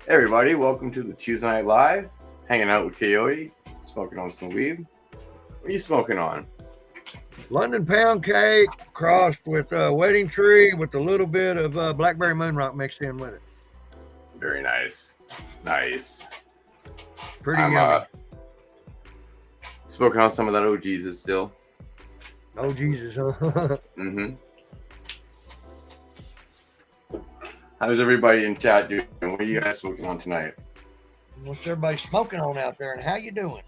Hey everybody, welcome to the Tuesday Night Live. Hanging out with Coyote, smoking on some weed. What are you smoking on? London pound cake crossed with wedding tree with a little bit of blackberry moon rock mixed in with it. Very nice. Nice. Pretty I'm yummy. smoking on some of that Oh Jesus still. Oh Jesus! Huh? Mm-hmm. How's everybody in chat doing? What are you guys smoking on tonight? What's everybody smoking on out there, and how you doing?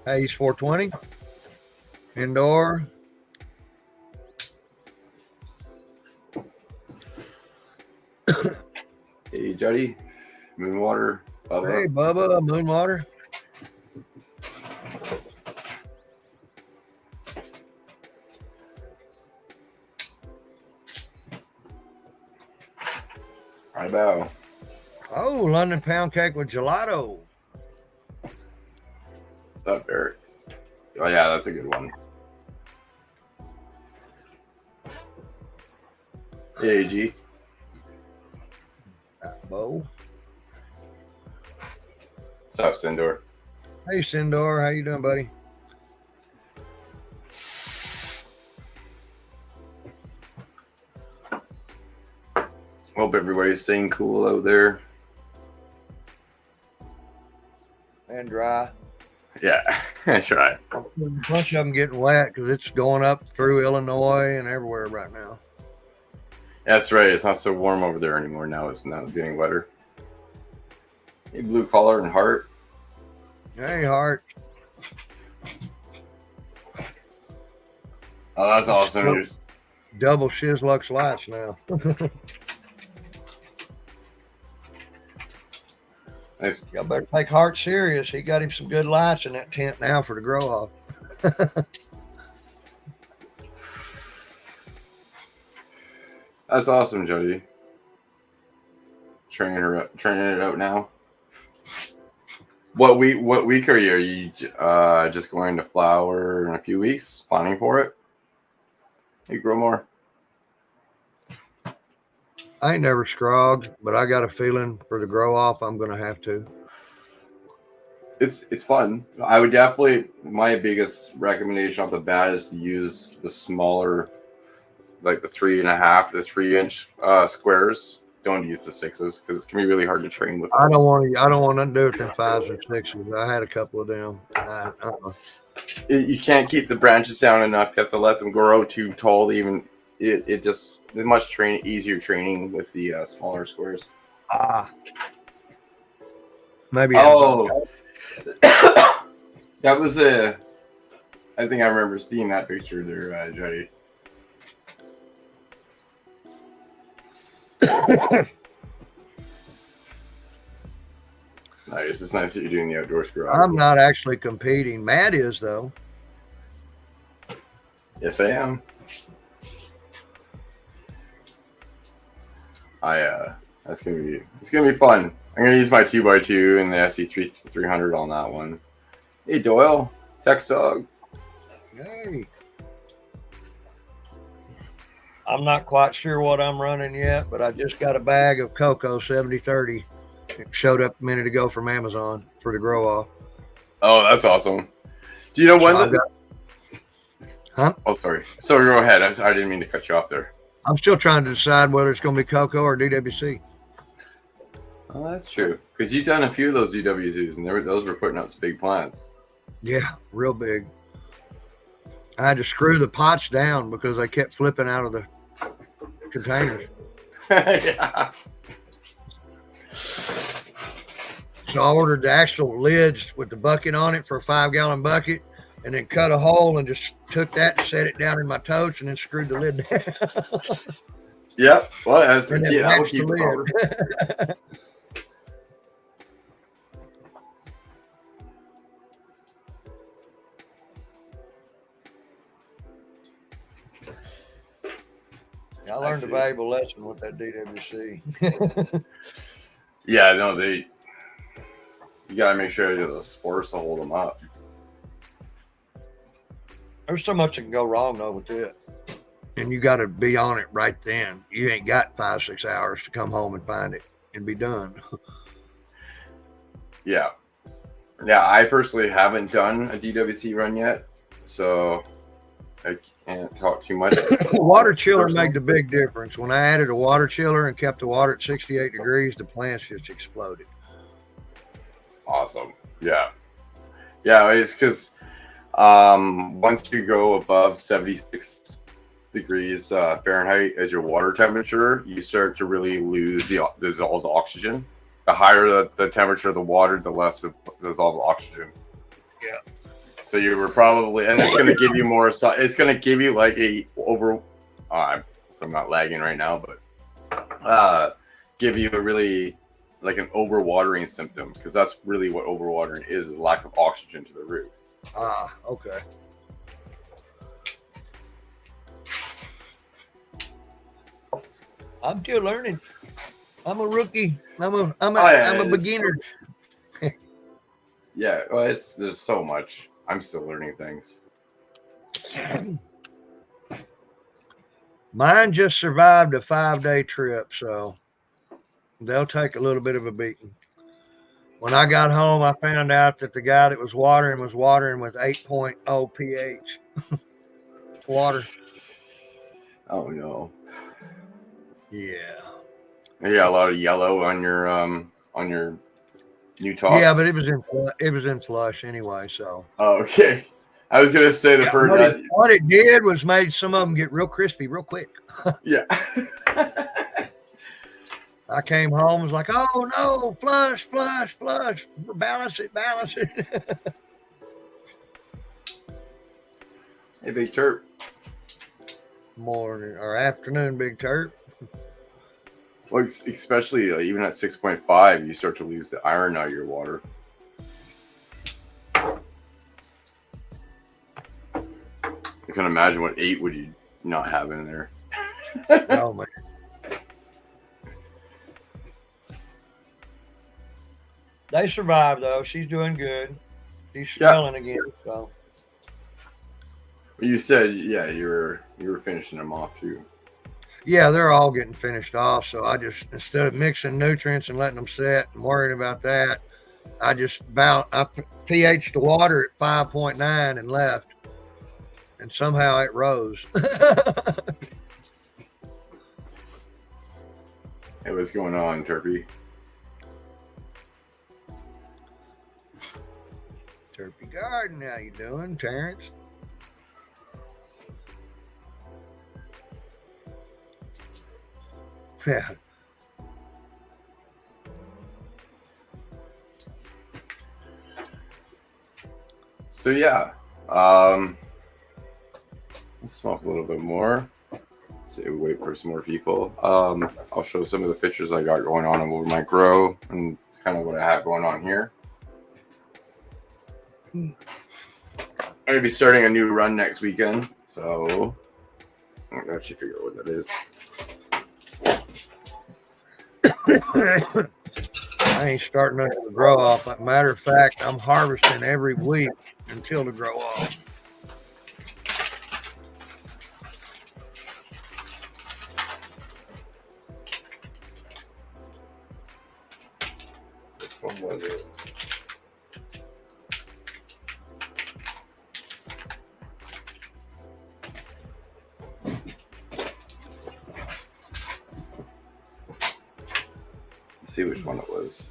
Haze 420 indoor. Hey Juddy, Moonwater, Bubba. Hey Bubba, moon water. Hi bow. Oh, London pound cake with gelato. Stop Eric. Oh yeah, that's a good one. Hey AG. Bo. What's up, Sindor? Hey Sindor, how you doing, buddy? Hope everybody's staying cool out there. And dry. Yeah, that's right. A bunch of them getting wet because it's going up through Illinois and everywhere right now. That's right. It's not so warm over there anymore. Now it's getting wetter. Hey, blue collar and heart. Hey, Hart. Oh, that's awesome. Double Shizlux lights now. Nice. Y'all better take Hart serious. He got him some good lights in that tent now for the grow off. That's awesome, Jody. Training it out now. What week are you? Are you just going to flower in a few weeks? Planning for it? Hey, grow more. I ain't never scrogged, but I got a feeling for the grow off I'm gonna have to. It's fun. I would definitely. My biggest recommendation off the bat is to use the smaller, like the 3.5 to 3 inch squares. Don't use the 6s because it can be really hard to train with. I don't want nothing to do with them 5s and 6s. I had a couple of them. You can't keep the branches down enough. You have to let them grow too tall. Even it just much easier training with the smaller squares. Maybe. Oh, that was a. I think I remember seeing that picture there, Jody. Nice. It's nice that you're doing the outdoors garage. I'm not actually competing. Matt is though. Yes, I am. It's gonna be fun. I'm gonna use my 2x2 and the SC300 on that one. Hey Doyle, Text Dog. Hey. I'm not quite sure what I'm running yet, but I just got a bag of cocoa 70/30. It showed up a minute ago from Amazon for the grow off. Oh, that's awesome. Do you know when Huh? Oh, sorry. So go ahead. I didn't mean to cut you off there. I'm still trying to decide whether it's going to be cocoa or DWC. Oh, that's true. Because you've done a few of those DWZs, and those were putting out some big plants. Yeah, real big. I had to screw the pots down because they kept flipping out of the containers. Yeah. So I ordered the actual lids with the bucket on it for a 5-gallon bucket, and then cut a hole and just took that, set it down in my totes, and then screwed the lid down. Yep. Well, that's the And then key. That will matched the keep it covered. lid. I learned a valuable lesson with that DWC. Yeah, no, you gotta make sure you have the spores to hold them up. There's so much that can go wrong though with it. and you got to be on it right then. You ain't got 5-6 hours to come home and find it and be done. Yeah. Yeah, I personally haven't done a DWC run yet, so I can't talk too much. Water chiller made the big difference. When I added a water chiller and kept the water at 68 degrees, the plants just exploded. Awesome. Yeah. Yeah, it's because once you go above 76 degrees Fahrenheit as your water temperature, you start to really lose the dissolved oxygen. The higher the temperature of the water, the less the dissolved oxygen. Yeah. So you were probably, and it's going to give you more. It's going to give you like a over. I'm not lagging right now, but give you a really like an overwatering symptom, because that's really what overwatering is lack of oxygen to the root. Ah, okay. I'm still learning. I'm a rookie. I'm a beginner. Yeah, well, there's so much. I'm still learning things. Mine just survived a 5-day trip, so they'll take a little bit of a beating. When I got home, I found out that the guy that was watering with 8.0 pH. Water. Oh no. Yeah. You got a lot of yellow on your new tops. Yeah, but it was in flush anyway. So. Oh, okay. I was gonna say what it did was made some of them get real crispy real quick. Yeah. I came home, was like, oh no, flush, balance it. Hey, Big Turp. Morning or afternoon, Big Turp. Well, especially even at 6.5, you start to lose the iron out of your water. I can imagine what 8 would you not have in there. Oh man. They survived though. She's doing good. She's smelling again. So. You said, yeah, you were finishing them off too. Yeah, they're all getting finished off. So I just, instead of mixing nutrients and letting them set and worrying about that, I pH'd the water at 5.9 and left, and somehow it rose. Hey, what's going on, Turpy? Turpy Garden, how you doing, Terrence? Yeah. So yeah, let's smoke a little bit more. See, we wait for some more people. I'll show some of the pictures I got going on over my grow and kind of what I have going on here. I'm gonna be starting a new run next weekend, so I'm gonna actually figure out what that is. I ain't starting until the grow off. As a matter of fact, I'm harvesting every week until the grow off. Which one was it? Let's see which one it was.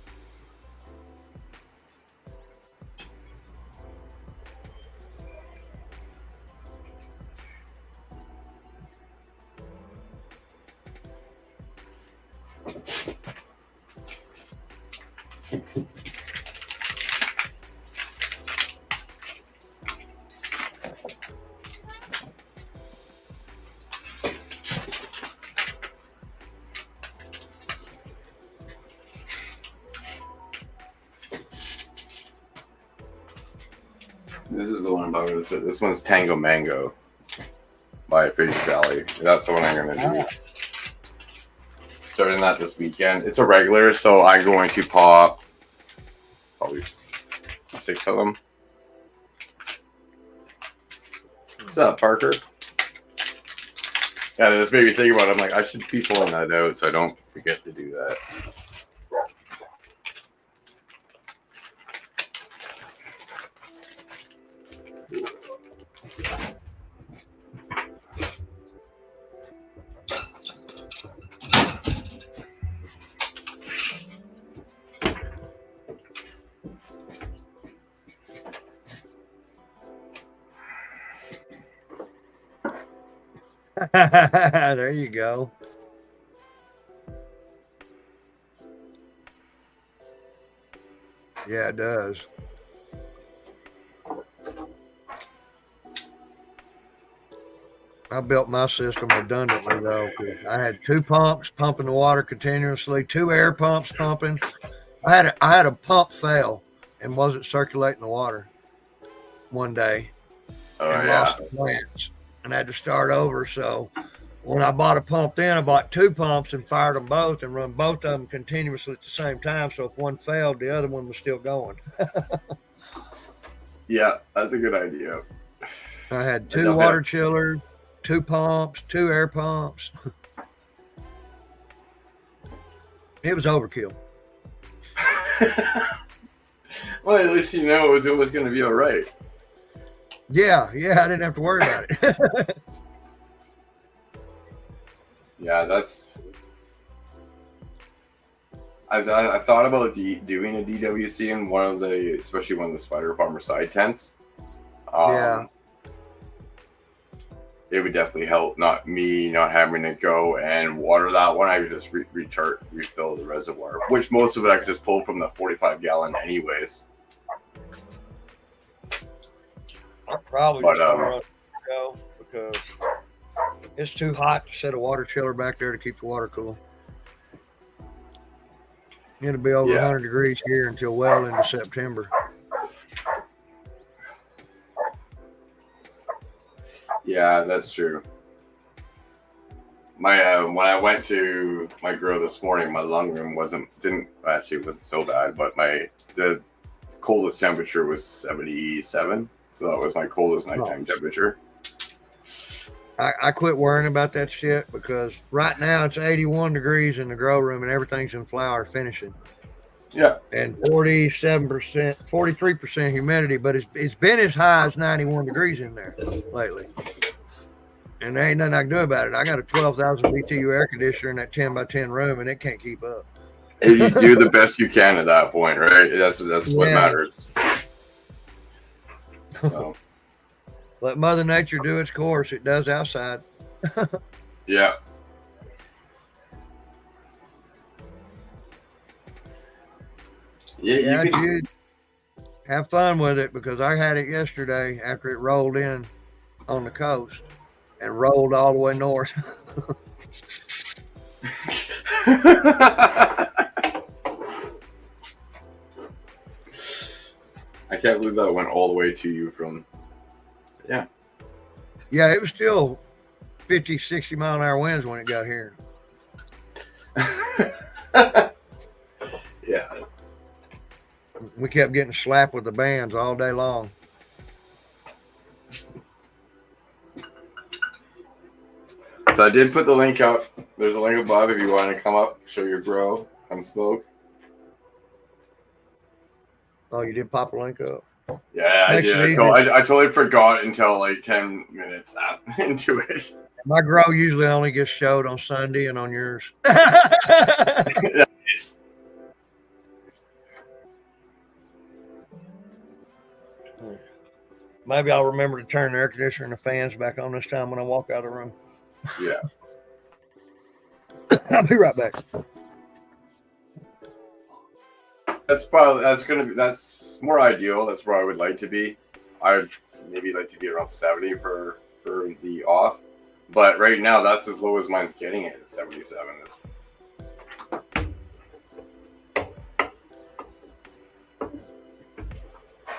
This is the one I'm talking about. This one's Tango Mango by Fish Valley. That's the one I'm going to do. Starting that this weekend. It's a regular, so I'm going to pop probably 6 of them. What's up, Parker? Yeah, this made me think about it. I'm like, I should be pulling that out so I don't forget to do that. There you go. Yeah, it does. I built my system redundantly though. I had 2 pumps pumping the water continuously, 2 air pumps pumping. I had a pump fail and wasn't circulating the water one day Oh and yeah. lost the plants and had to start over. So when I bought a pump then, I bought 2 pumps and fired them both and run both of them continuously at the same time. So if one failed, the other one was still going. Yeah, that's a good idea. I had 2 water chillers, 2 pumps, 2 air pumps. It was overkill. Well, at least you know it was going to be all right. Yeah, I didn't have to worry about it. Yeah, that's. I thought about doing a DWC in one of the, especially one of the spider farmer side tents. Yeah. It would definitely help not having to go and water that one. I could just refill the reservoir, which most of it I could just pull from the 45-gallon anyways. I'm probably just gonna go because it's too hot to set a water chiller back there to keep the water cool. It'll be over 100 degrees here until well into September. Yeah, that's true. My when I went to my grow this morning, my lung room wasn't so bad, but the coldest temperature was 77, so that was my coldest nighttime temperature. I quit worrying about that shit because right now it's 81 degrees in the grow room and everything's in flower finishing. Yeah. And 47%, 43% humidity, but it's been as high as 91 degrees in there lately. And there ain't nothing I can do about it. I got a 12,000 BTU air conditioner in that 10 by 10 room and it can't keep up. You do the best you can at that point, right? That's what matters. So. Let Mother Nature do its course. It does outside. Yeah. Yeah, dude. Have fun with it because I had it yesterday after it rolled in on the coast and rolled all the way north. I can't believe that went all the way to you from. Yeah. Yeah, it was still 50, 60 mile an hour winds when it got here. Yeah. We kept getting slapped with the bands all day long. So I did put the link up. There's a link above if you want to come up, show your grow, come smoke. Oh, you did pop a link up? Yeah, I did. I totally forgot until like 10 minutes into it. My grow usually only gets showed on Sunday and on yours. Maybe I'll remember to turn the air conditioner and the fans back on this time when I walk out of the room. Yeah. I'll be right back. That's more ideal. That's where I would like to be. I'd maybe like to be around 70 for the off. But right now that's as low as mine's getting it. 77 is.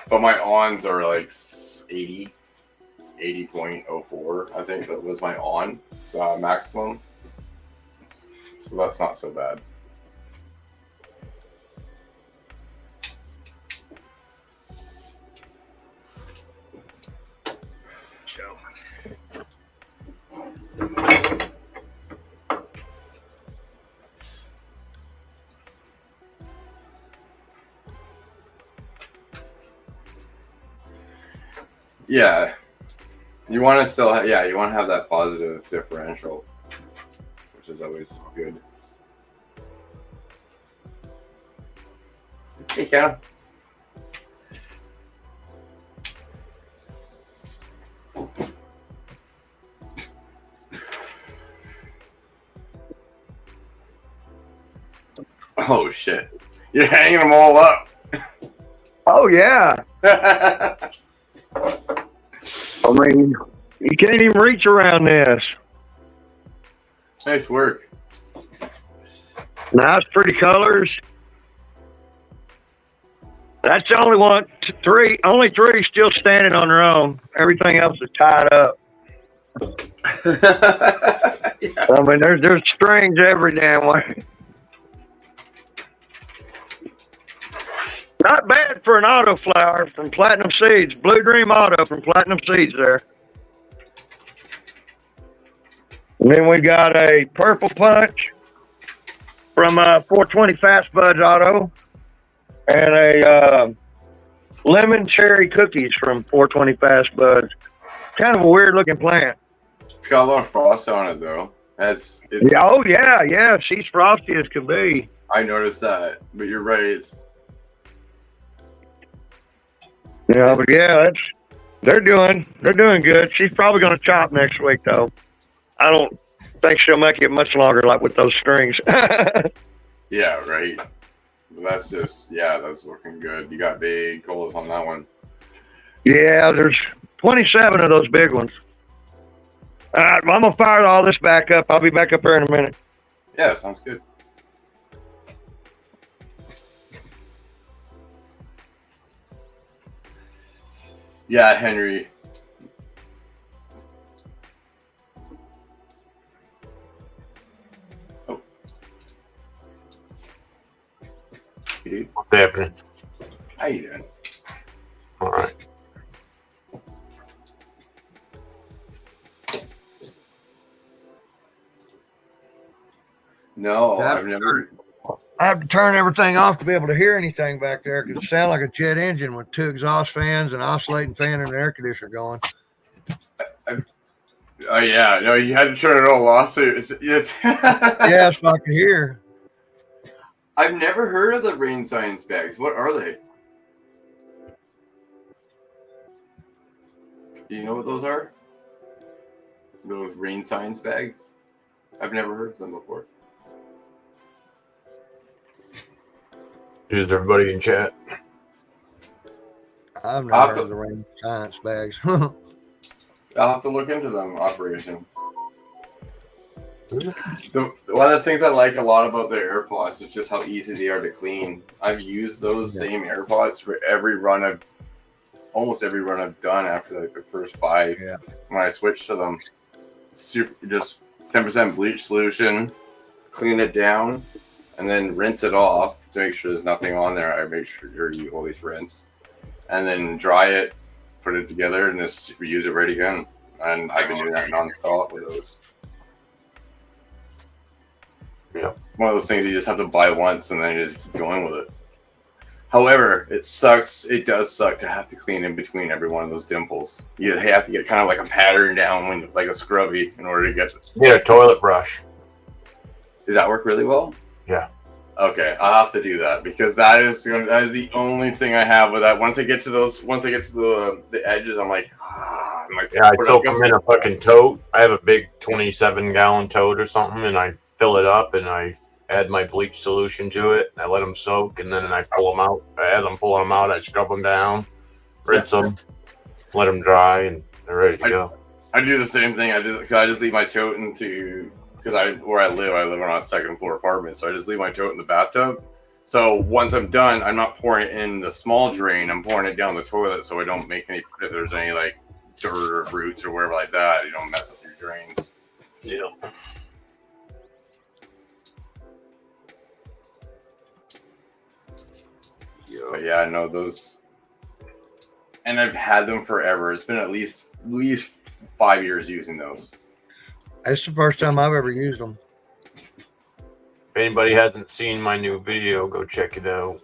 But my ons are like 80.04. I think that was my on maximum. So that's not so bad. Yeah, you want to still, you want to have that positive differential, which is always good. Hey, Ken. Oh shit! You're hanging them all up. Oh yeah. I mean, you can't even reach around this. Nice work. Nice, pretty colors. That's the only one. Only three still standing on their own. Everything else is tied up. Yeah. I mean, there's strings every damn way. Not bad for an auto flower from Platinum Seeds. Blue Dream Auto from Platinum Seeds there. And then we got a Purple Punch from 420 Fast Buds Auto. And a Lemon Cherry Cookies from 420 Fast Buds. Kind of a weird looking plant. It's got a lot of frost on it though. It's Oh yeah. She's frosty as can be. I noticed that, but you're right. Yeah, but yeah, they're doing good. She's probably going to chop next week though. I don't think she'll make it much longer, like with those strings. Yeah, right. That's that's looking good. You got big colas on that one. Yeah, there's 27 of those big ones. All right, well, I'm gonna fire all this back up. I'll be back up here in a minute. Yeah, sounds good. Yeah, Henry. Oh. Dude, What's happening? how you doing? All right. No, Yeah, I've never. I have to turn everything off to be able to hear anything back there because it sounds like a jet engine with two exhaust fans, an oscillating fan, and an air conditioner going. Oh yeah, no, you had to turn it all off. So it's Yeah, so I can hear. I've never heard of the rain science bags. What are they? Do you know what those are? Those rain science bags? I've never heard of them before. Is everybody in chat? I've never heard of the rain science bags. I'll have to look into them, Operation. One of the things I like a lot about their AirPods is just how easy they are to clean. I've used those same AirPods for almost every run I've done after like the first 5. Yeah. When I switched to them, just 10% bleach solution, clean it down, and then rinse it off to make sure there's nothing on there. I make sure you always rinse, and then dry it, put it together, and just reuse it right again. And I've been doing that nonstop with those. Yeah. One of those things you just have to buy once and then you just keep going with it. However, it sucks. It does suck to have to clean in between every one of those dimples. You have to get kind of like a pattern down, like a scrubby, in order to get. Get a toilet brush. Does that work really well? Yeah. Okay, I'll have to do that because that is the only thing I have with that. Once I get to the edges, I'm like, Yeah, I soak them in a fucking tote. I have a big 27-gallon tote or something, and I fill it up and I add my bleach solution to it. I let them soak, and then I pull them out. As I'm pulling them out, I scrub them down, rinse them, let them dry, and they're ready to go. I do the same thing. I just leave my tote because where I live on a second floor apartment, so I just leave my tote in the bathtub. So once I'm done, I'm not pouring it in the small drain. I'm pouring it down the toilet, so I don't make if there's any like dirt or roots or wherever like that, you don't mess up your drains. Yeah. But yeah, no, those, and I've had them forever. It's been at least 5 years using those. It's the first time I've ever used them. If anybody hasn't seen my new video, go check it out.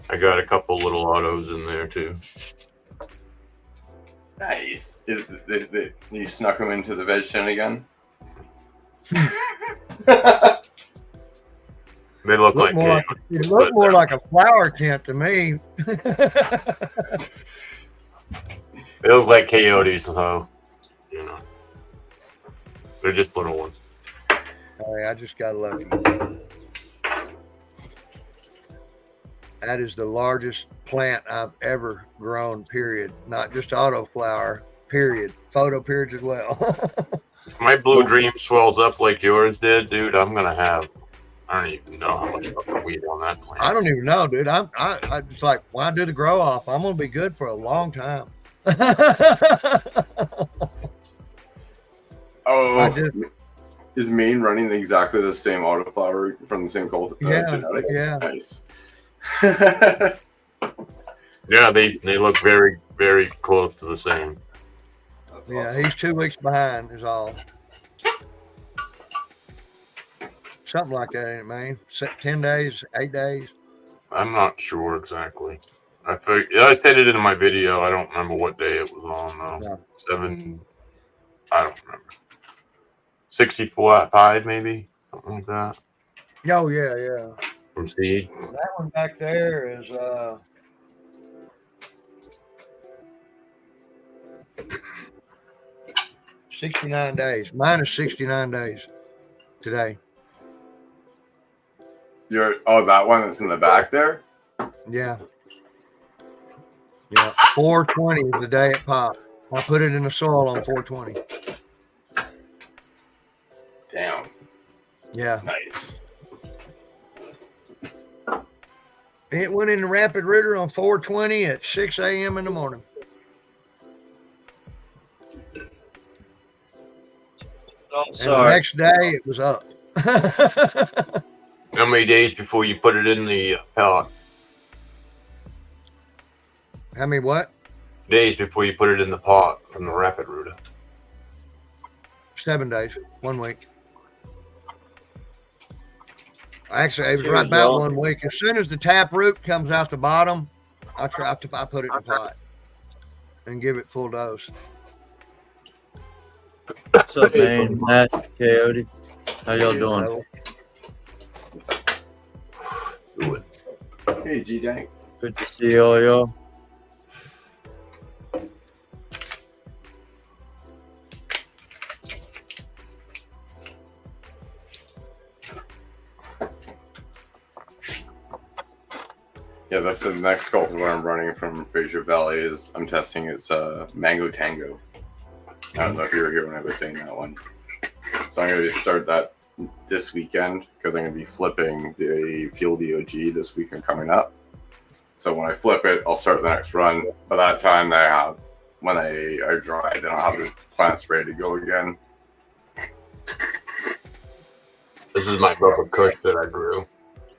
I got a couple little autos in there too. Nice. You snuck them into the veg tent again? They look like more like, coyotes, it looked more like a flower tent to me. they look like coyotes, though. You know, they're just little ones. Hey, I just got lucky. That is the largest plant I've ever grown, period. Not just autoflower, period. Photo periods as well. If my blue dream swells up like yours did, dude, I'm gonna have. I don't even know how much fucking weed on that plant. I don't even know, dude. I just like, why do the grow off? I'm gonna be good for a long time. Oh, is Maine running exactly the same autoflower from the same genetic? Yeah. Nice. Yeah, they look very, very close to the same. That's Yeah, awesome. he's 2 weeks behind is all. Something like that, ain't it, man? 10 days, 8 days. I'm not sure exactly. I said it in my video. I don't remember what day it was on though. No. 7. I don't remember. 64.5 maybe, something like that. Oh yeah. From seed. That one back there is 69 days. Mine is 69 days today. That one that's in the back there? Yeah. 420 is the day it popped. I put it in the soil on 420. Damn. Yeah. Nice. It went in the rapid rooter on 420 at 6 a.m. in the morning. And the next day it was up. How many days before you put it in the pot? How many what? Days before you put it in the pot from the rapid rooter. 7 days, 1 week. Actually, it was right about 1 week. As soon as the tap root comes out the bottom, I put it in the pot and give it full dose. What's up, man? Matt, Coyote. How y'all doing? Hey, G-Dank. Good to see all y'all. Yeah, that's the next cultivar I'm running from Fraser Valley. I'm testing it's Mango Tango. I don't know if you were here when I was saying that one. So I'm going to start that this weekend because I'm going to be flipping the Fuel DOG this weekend coming up. So when I flip it, I'll start the next run. By that time, when they are dry, then I'll have the plants ready to go again. This is my Bubba Kush that I grew.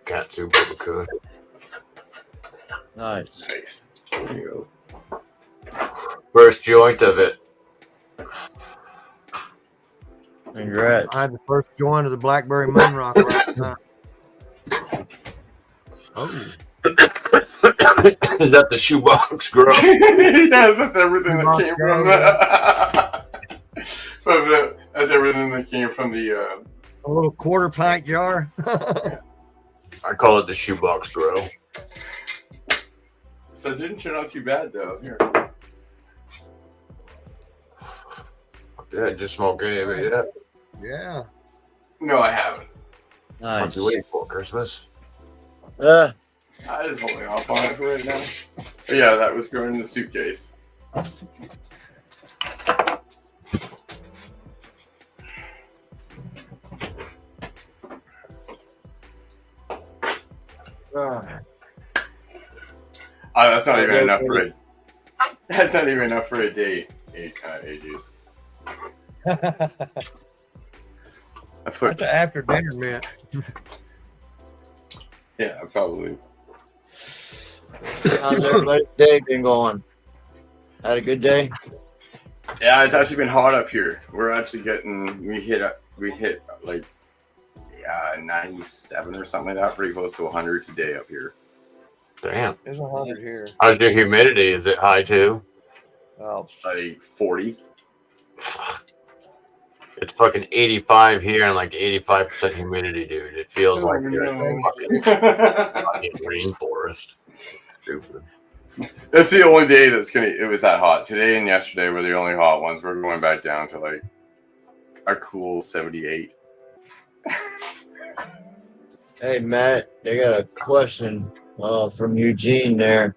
Katsu Bubba Kush. Nice. There you go. First joint of it. Congrats. I had the first joint of the Blackberry Moonrock last night. Oh. Is that the shoebox grow? Yes, that's everything that came from that's everything that came from the A little 1/4 pint jar. I call it the shoebox grow. So it didn't turn out too bad though. Here. Yeah, just smoke any of it yet. Yeah. No, I haven't. Nice. What you waiting for, Christmas? Uh, I was holding off on it for right now. But yeah, that was going in the suitcase. That's not even enough for it. That's not even enough for a day, AG. I put, That's an after dinner mint. yeah, probably. how's everybody's day been going? Had a good day? Yeah, it's actually been hot up here. We're actually we hit like 97 or something like that, pretty close to 100 today up here. Damn. There's 100 here. How's your humidity? Is it high too? Oh, like 40. It's fucking 85 here and like 85% humidity, dude. It feels like you're in fucking rainforest. Stupid. That's the only day it was that hot. Today and yesterday were the only hot ones. We're going back down to like a cool 78. Hey, Matt, they got a question from Eugene there.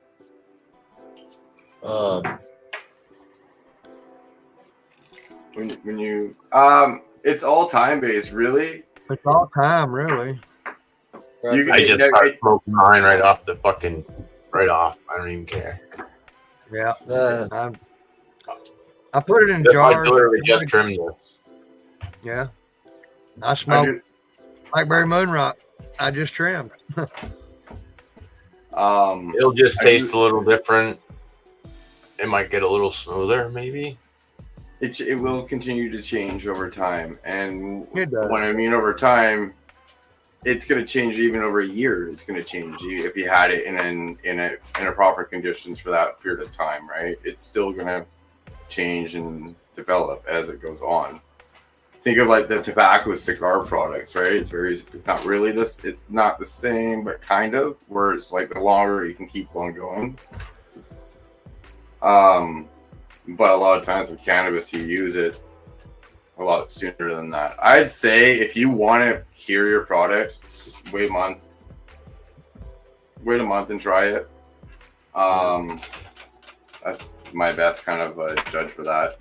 When you it's all time based, really. it's all time, really. You I just start smoking mine right off. I don't even care. Yeah. I put it in I jars. literally just trimmed this. Yeah. I smoked Blackberry Moonrock. I just trimmed. It'll just taste a little different. It might get a little smoother, maybe. It will continue to change over time, and It does. when I mean over time, it's going to change even over a year. It's going to change if you had it in a proper conditions for that period of time, right? It's still going to change and develop as it goes on. Think of like the tobacco cigar products, right? It's not really this. It's not the same, but kind of. Where it's like the longer you can keep on going. But a lot of times with cannabis, you use it a lot sooner than that. I'd say if you want to cure your product, wait a month and try it. That's my best kind of judge for that.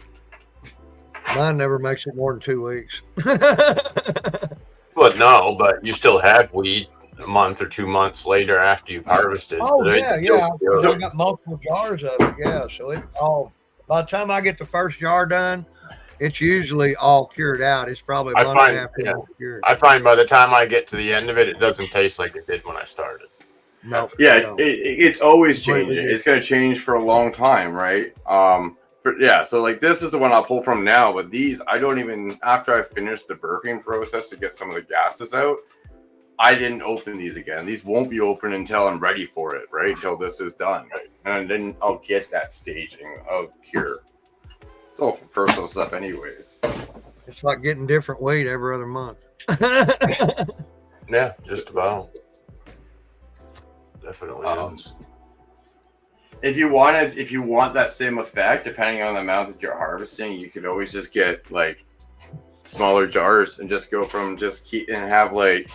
Mine never makes it more than 2 weeks. But no, but you still have weed a month or 2 months later after you've harvested. Oh, So yeah, it's yeah. still I got multiple jars of it, yeah. So it's all, by the time I get the first jar done, it's usually all cured out. It's probably a month and a half cured. I find by the time I get to the end of it, it doesn't taste like it did when I started. No. Yeah, it's always changing. It's going to change for a long time, right? But yeah, so like this is the one I'll pull from now, but these I don't even, after I finished the burping process to get some of the gases out, I didn't open these again. These won't be open until I'm ready for it, right? Until this is done. And then I'll get that staging of cure. It's all for personal stuff anyways. It's like getting different weed every other month. Yeah, just about. Definitely is. If you want that same effect, depending on the amount that you're harvesting, you could always just get like smaller jars and just go from have like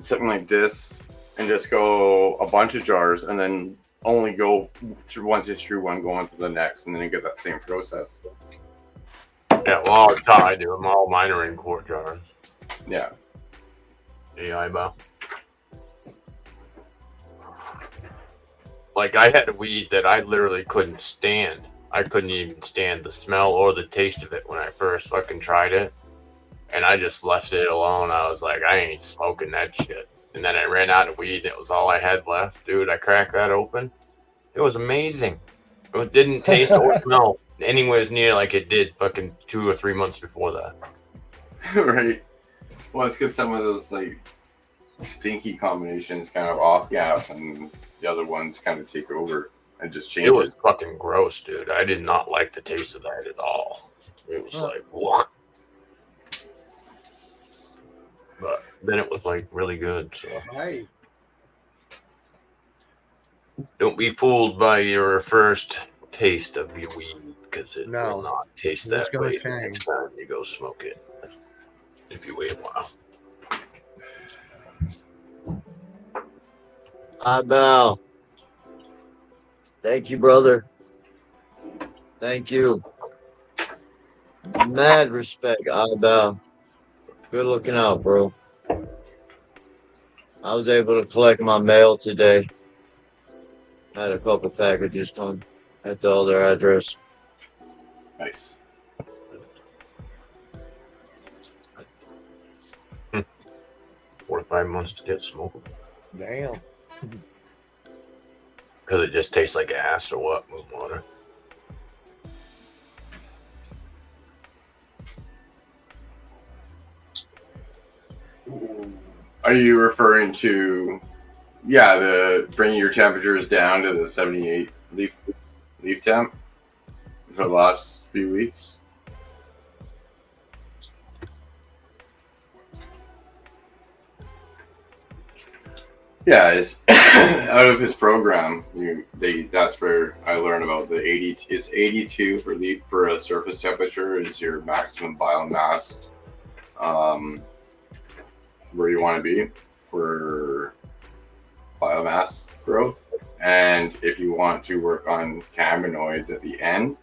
something like this and just go a bunch of jars and then only go through once you're through one, go on to the next, and then you get that same process. Yeah, well, that's how I do them. All mine are in quart jars. Yeah. Yeah, like I had a weed that I literally couldn't stand. I couldn't even stand the smell or the taste of it when I first fucking tried it. And I just left it alone. I was like, I ain't smoking that shit. And then I ran out of weed and it was all I had left. Dude, I cracked that open. It was amazing. It didn't taste or smell anywhere near like it did fucking 2 or 3 months before that. Right. Well, it's because some of those like stinky combinations kind of off gas and the other ones kind of take over and just change. It was fucking gross, dude. I did not like the taste of that at all. It was like, what? But then it was like really good. So Hey. Don't be fooled by your first taste of your weed because it will not taste that way the next time you go smoke it. If you wait a while. I bow. Thank you, brother. Thank you. Mad respect, I bow. Good looking out, bro. I was able to collect my mail today. Had a couple packages come at the other address. Nice. 4 to 5 months to get smoked. Damn. Because it just tastes like ass or what? Moon water. Are you referring to, the bringing your temperatures down to the 78 leaf? leaf temp for the last few weeks. Yeah, it's out of his program. That's where I learned about the 80. It's 82 for a surface temperature is your maximum biomass, where you want to be for biomass growth. And if you want to work on cannabinoids at the end,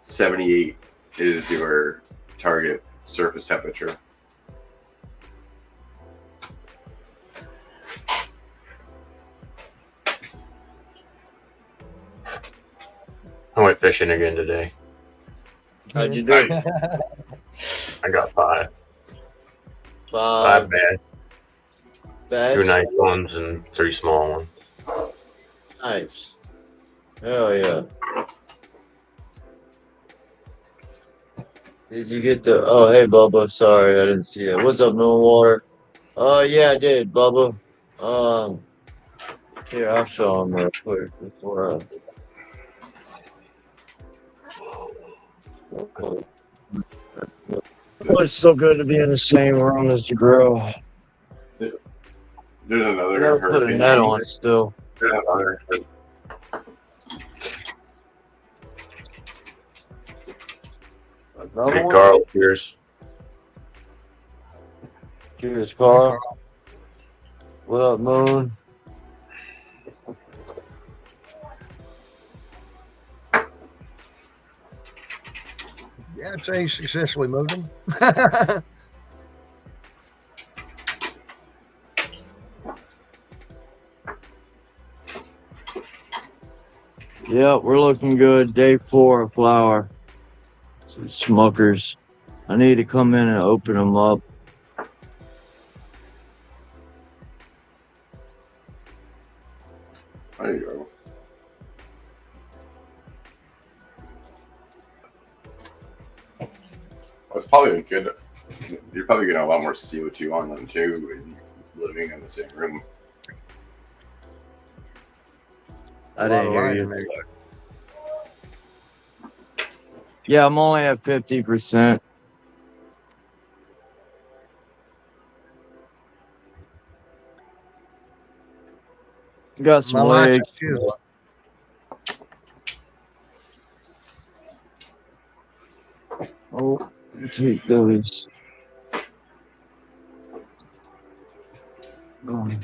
78 is your target surface temperature. I went fishing again today. How'd you do? Nice. I got 5. Five 5 bad, 2 bass. nice ones, and 3 small ones. Nice. Hell yeah. Did you get the? Oh, hey, Bubba. Sorry, I didn't see that. What's up, Moon Water? Oh, yeah, I did, Bubba. Here, I'll show him real quick before Oh, it's so good to be in the same room as the girl. There's I another gotta put a hurricane. net on still. There's another. Another Hey, one? Carl, cheers. Cheers, Carl. What up, Moon? Yeah, I'd say he successfully moved them. Yeah, we're looking good. Day 4 of flower. Some Smuckers. I need to come in and open them up. There you go. It's probably good. You're probably getting a lot more CO2 on them too, when living in the same room. I A lot didn't of hear light you. in there. Yeah, I'm only at 50%. Got some My lights legs. too. Oh, let me take those. But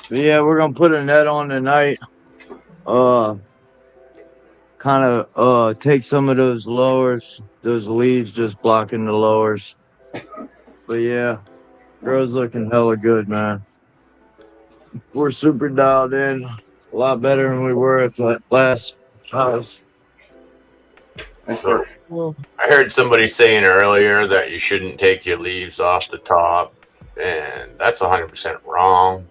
yeah, we're gonna put a net on tonight. Kind of take some of those lowers, those leaves just blocking the lowers. But yeah, girl's looking hella good, man. We're super dialed in, a lot better than we were at the last house. Nice So, work. I heard somebody saying earlier that you shouldn't take your leaves off the top, and that's 100% wrong.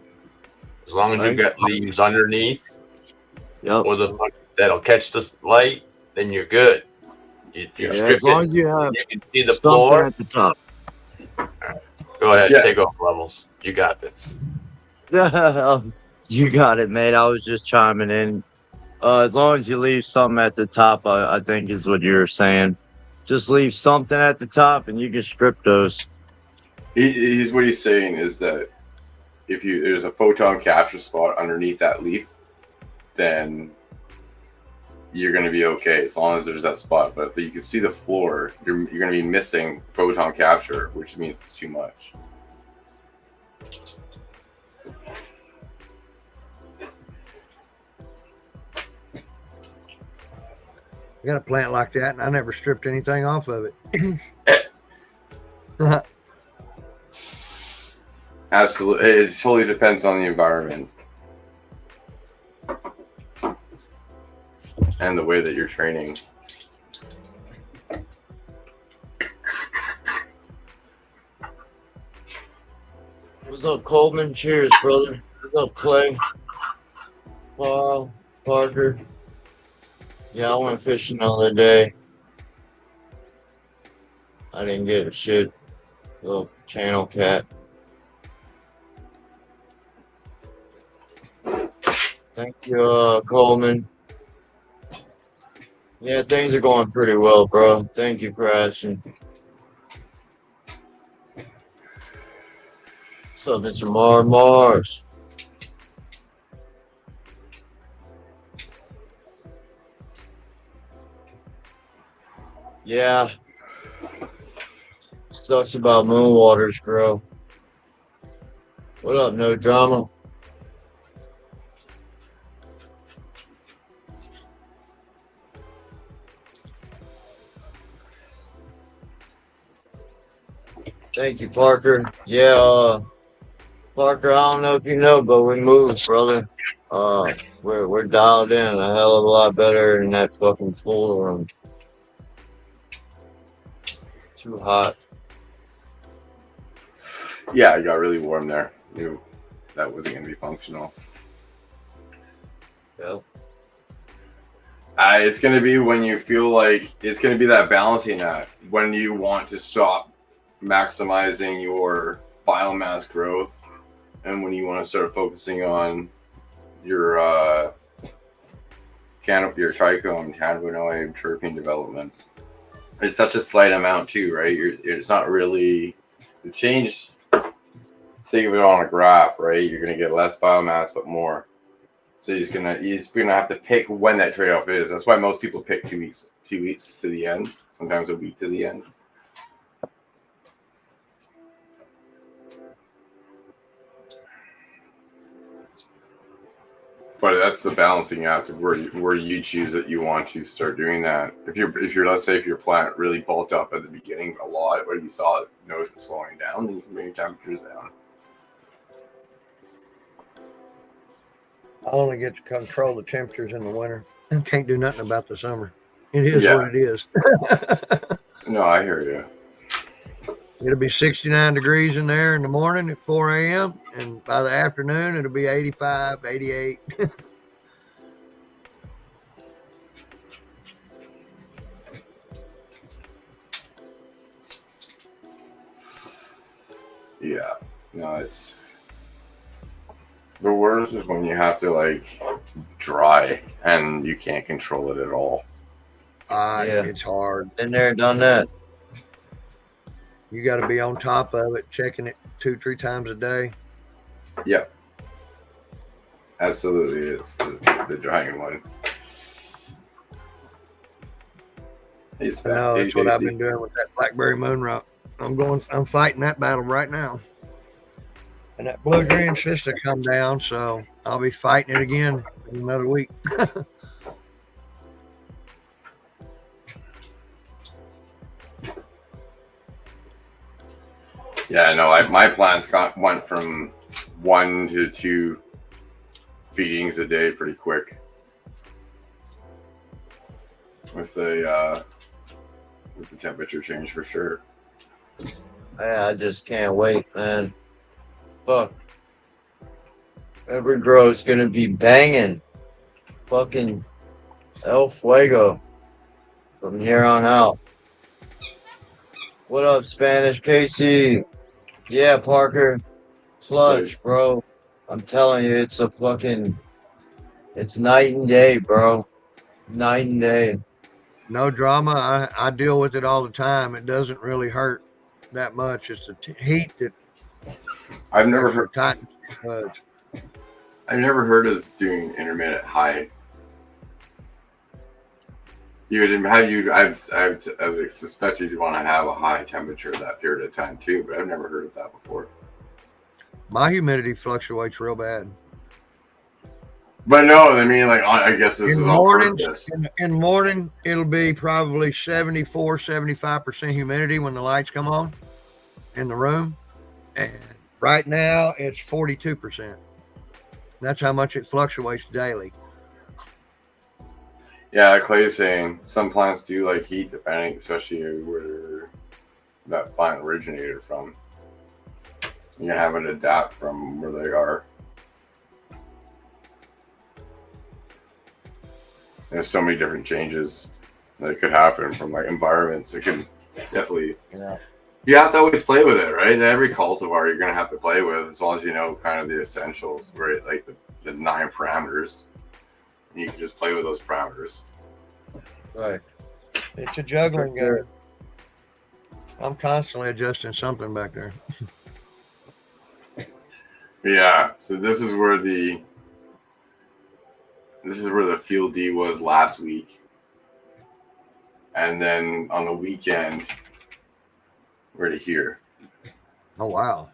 As long as you've got leaves underneath Yep. or that'll catch the light, then you're good. If you Yeah, strip as long it, as you have you can see the something floor. at the top. Go ahead, Yeah. take off levels. You got this. You got it, mate. I was just chiming in. As long as you leave something at the top, I think is what you're saying. Just leave something at the top, and you can strip those. What he's saying is that if there's a photon capture spot underneath that leaf, then you're going to be okay as long as there's that spot. But if you can see the floor, you're going to be missing photon capture, which means it's too much. I got a plant like that, and I never stripped anything off of it. Absolutely. It totally depends on the environment and the way that you're training. What's up, Coleman? Cheers, brother. What's up, Clay? Paul, Parker. Yeah, I went fishing the other day. I didn't get a shit. Little channel cat. Thank you, Coleman. Yeah, things are going pretty well, bro. Thank you for asking. What's up, Mr. Mars? Yeah, sucks about moon waters, bro. What up, no drama? Thank you, Parker. Yeah, Parker, I don't know if you know, but we moved, brother. We're dialed in a hell of a lot better in that fucking pool room. Too hot. Yeah, it got really warm there. Knew that wasn't going to be functional. Yep. It's going to be when you feel like it's going to be that balancing act when you want to stop maximizing your biomass growth and when you want to start focusing on your your trichome, cannabinoid, terpene development. It's such a slight amount too, right? It's not really the change. Think of it on a graph, right? You're gonna get less biomass but more. So he's gonna have to pick when that trade-off is. That's why most people pick 2 weeks to the end, sometimes a week to the end. But that's the balancing act of where you choose that you want to start doing that. If you're let's say if your plant really bulked up at the beginning a lot, but you saw it notice it slowing down, then you can bring your temperatures down. I only get to control the temperatures in the winter. I can't do nothing about the summer. It is what it is. No, I hear you. It'll be 69 degrees in there in the morning at 4 a.m. And by the afternoon, it'll be 85, 88. Yeah. No, it's the worst is when you have to like dry and you can't control it at all. Yeah. It's hard. Been there, done that. You got to be on top of it, checking it 2-3 times a day. Yep. Absolutely is the drying one. No, that's what I've been doing with that blackberry moon rock. I'm fighting that battle right now. And that blue green sister come down, so I'll be fighting it again in another week. Yeah, no, my plants went from 1 to 2 feedings a day pretty quick. With the temperature change for sure. Yeah, I just can't wait, man. Fuck. Every grow's gonna be banging. Fucking El Fuego from here on out. What up, Spanish Casey? Yeah, Parker. Clutch, bro. I'm telling you, it's night and day, bro. Night and day. No drama. I deal with it all the time. It doesn't really hurt that much. It's the heat that I've never heard of doing intermittent high. I would suspect you'd want to have a high temperature that period of time too, but I've never heard of that before. My humidity fluctuates real bad. But no, I mean, like, I guess this is on purpose. In the morning, it'll be probably 74, 75% humidity when the lights come on in the room. And right now, it's 42%. That's how much it fluctuates daily. Yeah, like Clay's saying, some plants do like heat, depending, especially where that plant originated from. You have it adapt from where they are. There's so many different changes that could happen from like environments. It can definitely. Yeah. You have to always play with it, right? Every cultivar you're gonna have to play with, as long as you know kind of the essentials, right? Like the 9 parameters. You can just play with those parameters. Right. It's a juggling For sure. game. I'm constantly adjusting something back there. Yeah. So this is where the field D was last week, and then on the weekend we're to here. Oh wow.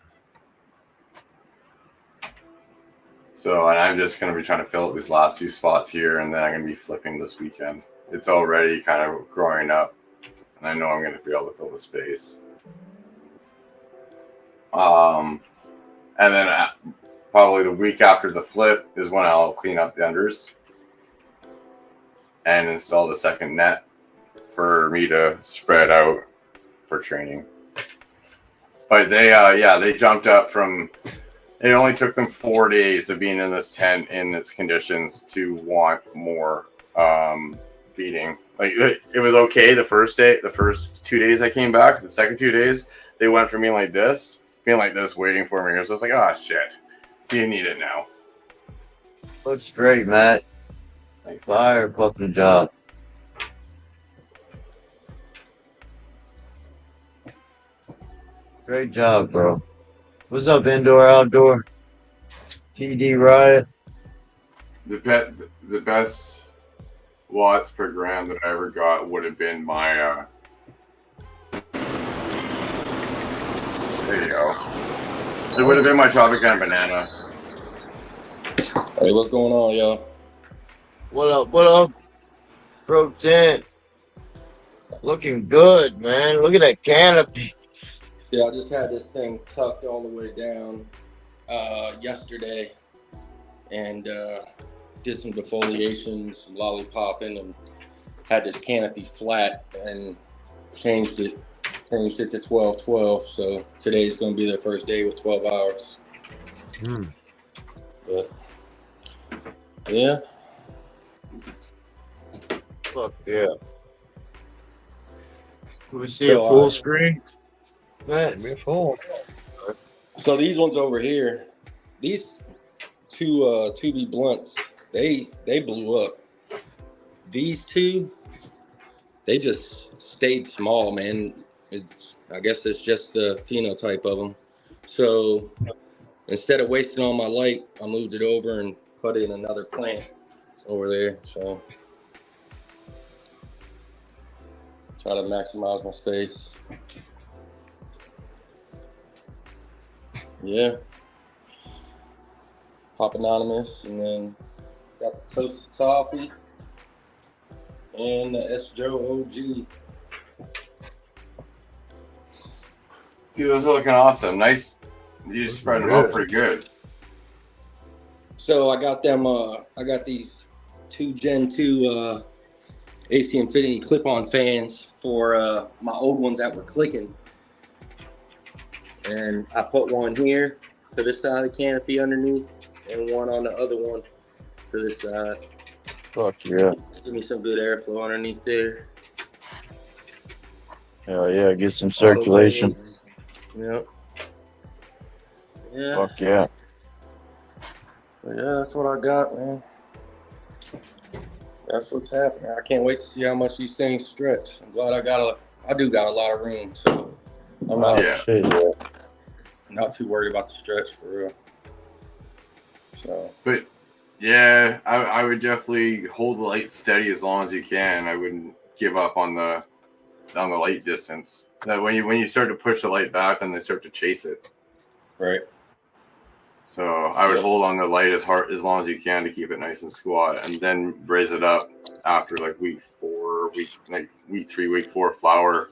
So, and I'm just going to be trying to fill up these last 2 spots here, and then I'm going to be flipping this weekend. It's already kind of growing up, and I know I'm going to be able to fill the space. And then probably the week after the flip is when I'll clean up the unders and install the second net for me to spread out for training. But they jumped up from. It only took them 4 days of being in this tent in its conditions to want more feeding. Like it was okay the first 2 days I came back. The second 2 days they went from being like this, waiting for me. It was just like, oh shit, so you need it now. Looks great, Matt. Thanks. Fire fucking job. Great job, bro. What's up, indoor, outdoor? PD Riot. The best watts per gram that I ever got would have been my. There you go. It would have been my Tropicana banana. Hey, what's going on, y'all? What up? What up? Pro 10. Looking good, man. Look at that canopy. Yeah, I just had this thing tucked all the way down yesterday and did some defoliation, some lollipopping, and had this canopy flat and changed it to 12-12. So today's going to be their first day with 12 hours. But yeah. Fuck yeah. Can we see a full screen? Man, be full. So these ones over here, these two 2B blunts, they blew up. These two, they just stayed small, man. I guess it's just the phenotype of them. So instead of wasting all my light, I moved it over and put in another plant over there. So try to maximize my space. Yeah. Pop Anonymous, and then got the Toasted Toffee and the S. Joe OG. Dude, those are looking awesome. Nice. You just spread them out pretty good. So I got them. I got these 2 Gen 2 AC Infinity clip-on fans for my old ones that were clicking. And I put one here for this side of the canopy underneath and one on the other one for this side. Fuck yeah. Give me some good airflow underneath there. Hell yeah, get some circulation. Yep. Yeah. Fuck yeah. But yeah, that's what I got, man. That's what's happening. I can't wait to see how much these things stretch. I'm glad I do got a lot of room, so I'm not, Shit, yeah. not too worried about the stretch for real. So, But yeah, I would definitely hold the light steady as long as you can. I wouldn't give up on the light distance. That when you start to push the light back, then they start to chase it. right. So I would hold on the light as long as you can to keep it nice and squat, and then raise it up after like week 3, week 4 flower,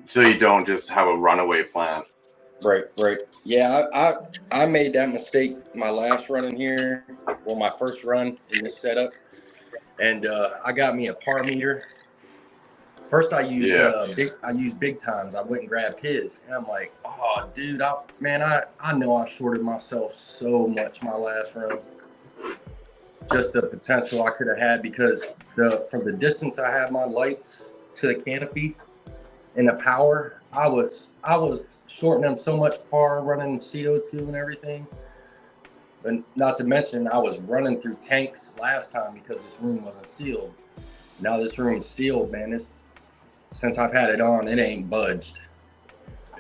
so you don't just have a runaway plant. Right. Yeah, I made that mistake my last run in here, well, my first run in this setup, and I got me a par meter. First, I used big times. I went and grabbed his, and I'm like, oh, dude, I know I shorted myself so much my last run. Just the potential I could have had, because from the distance I had my lights to the canopy and the power, I was shorting them so much par, running CO2 and everything. And not to mention, I was running through tanks last time because this room wasn't sealed. Now this room's sealed, man. Since I've had it on, it ain't budged.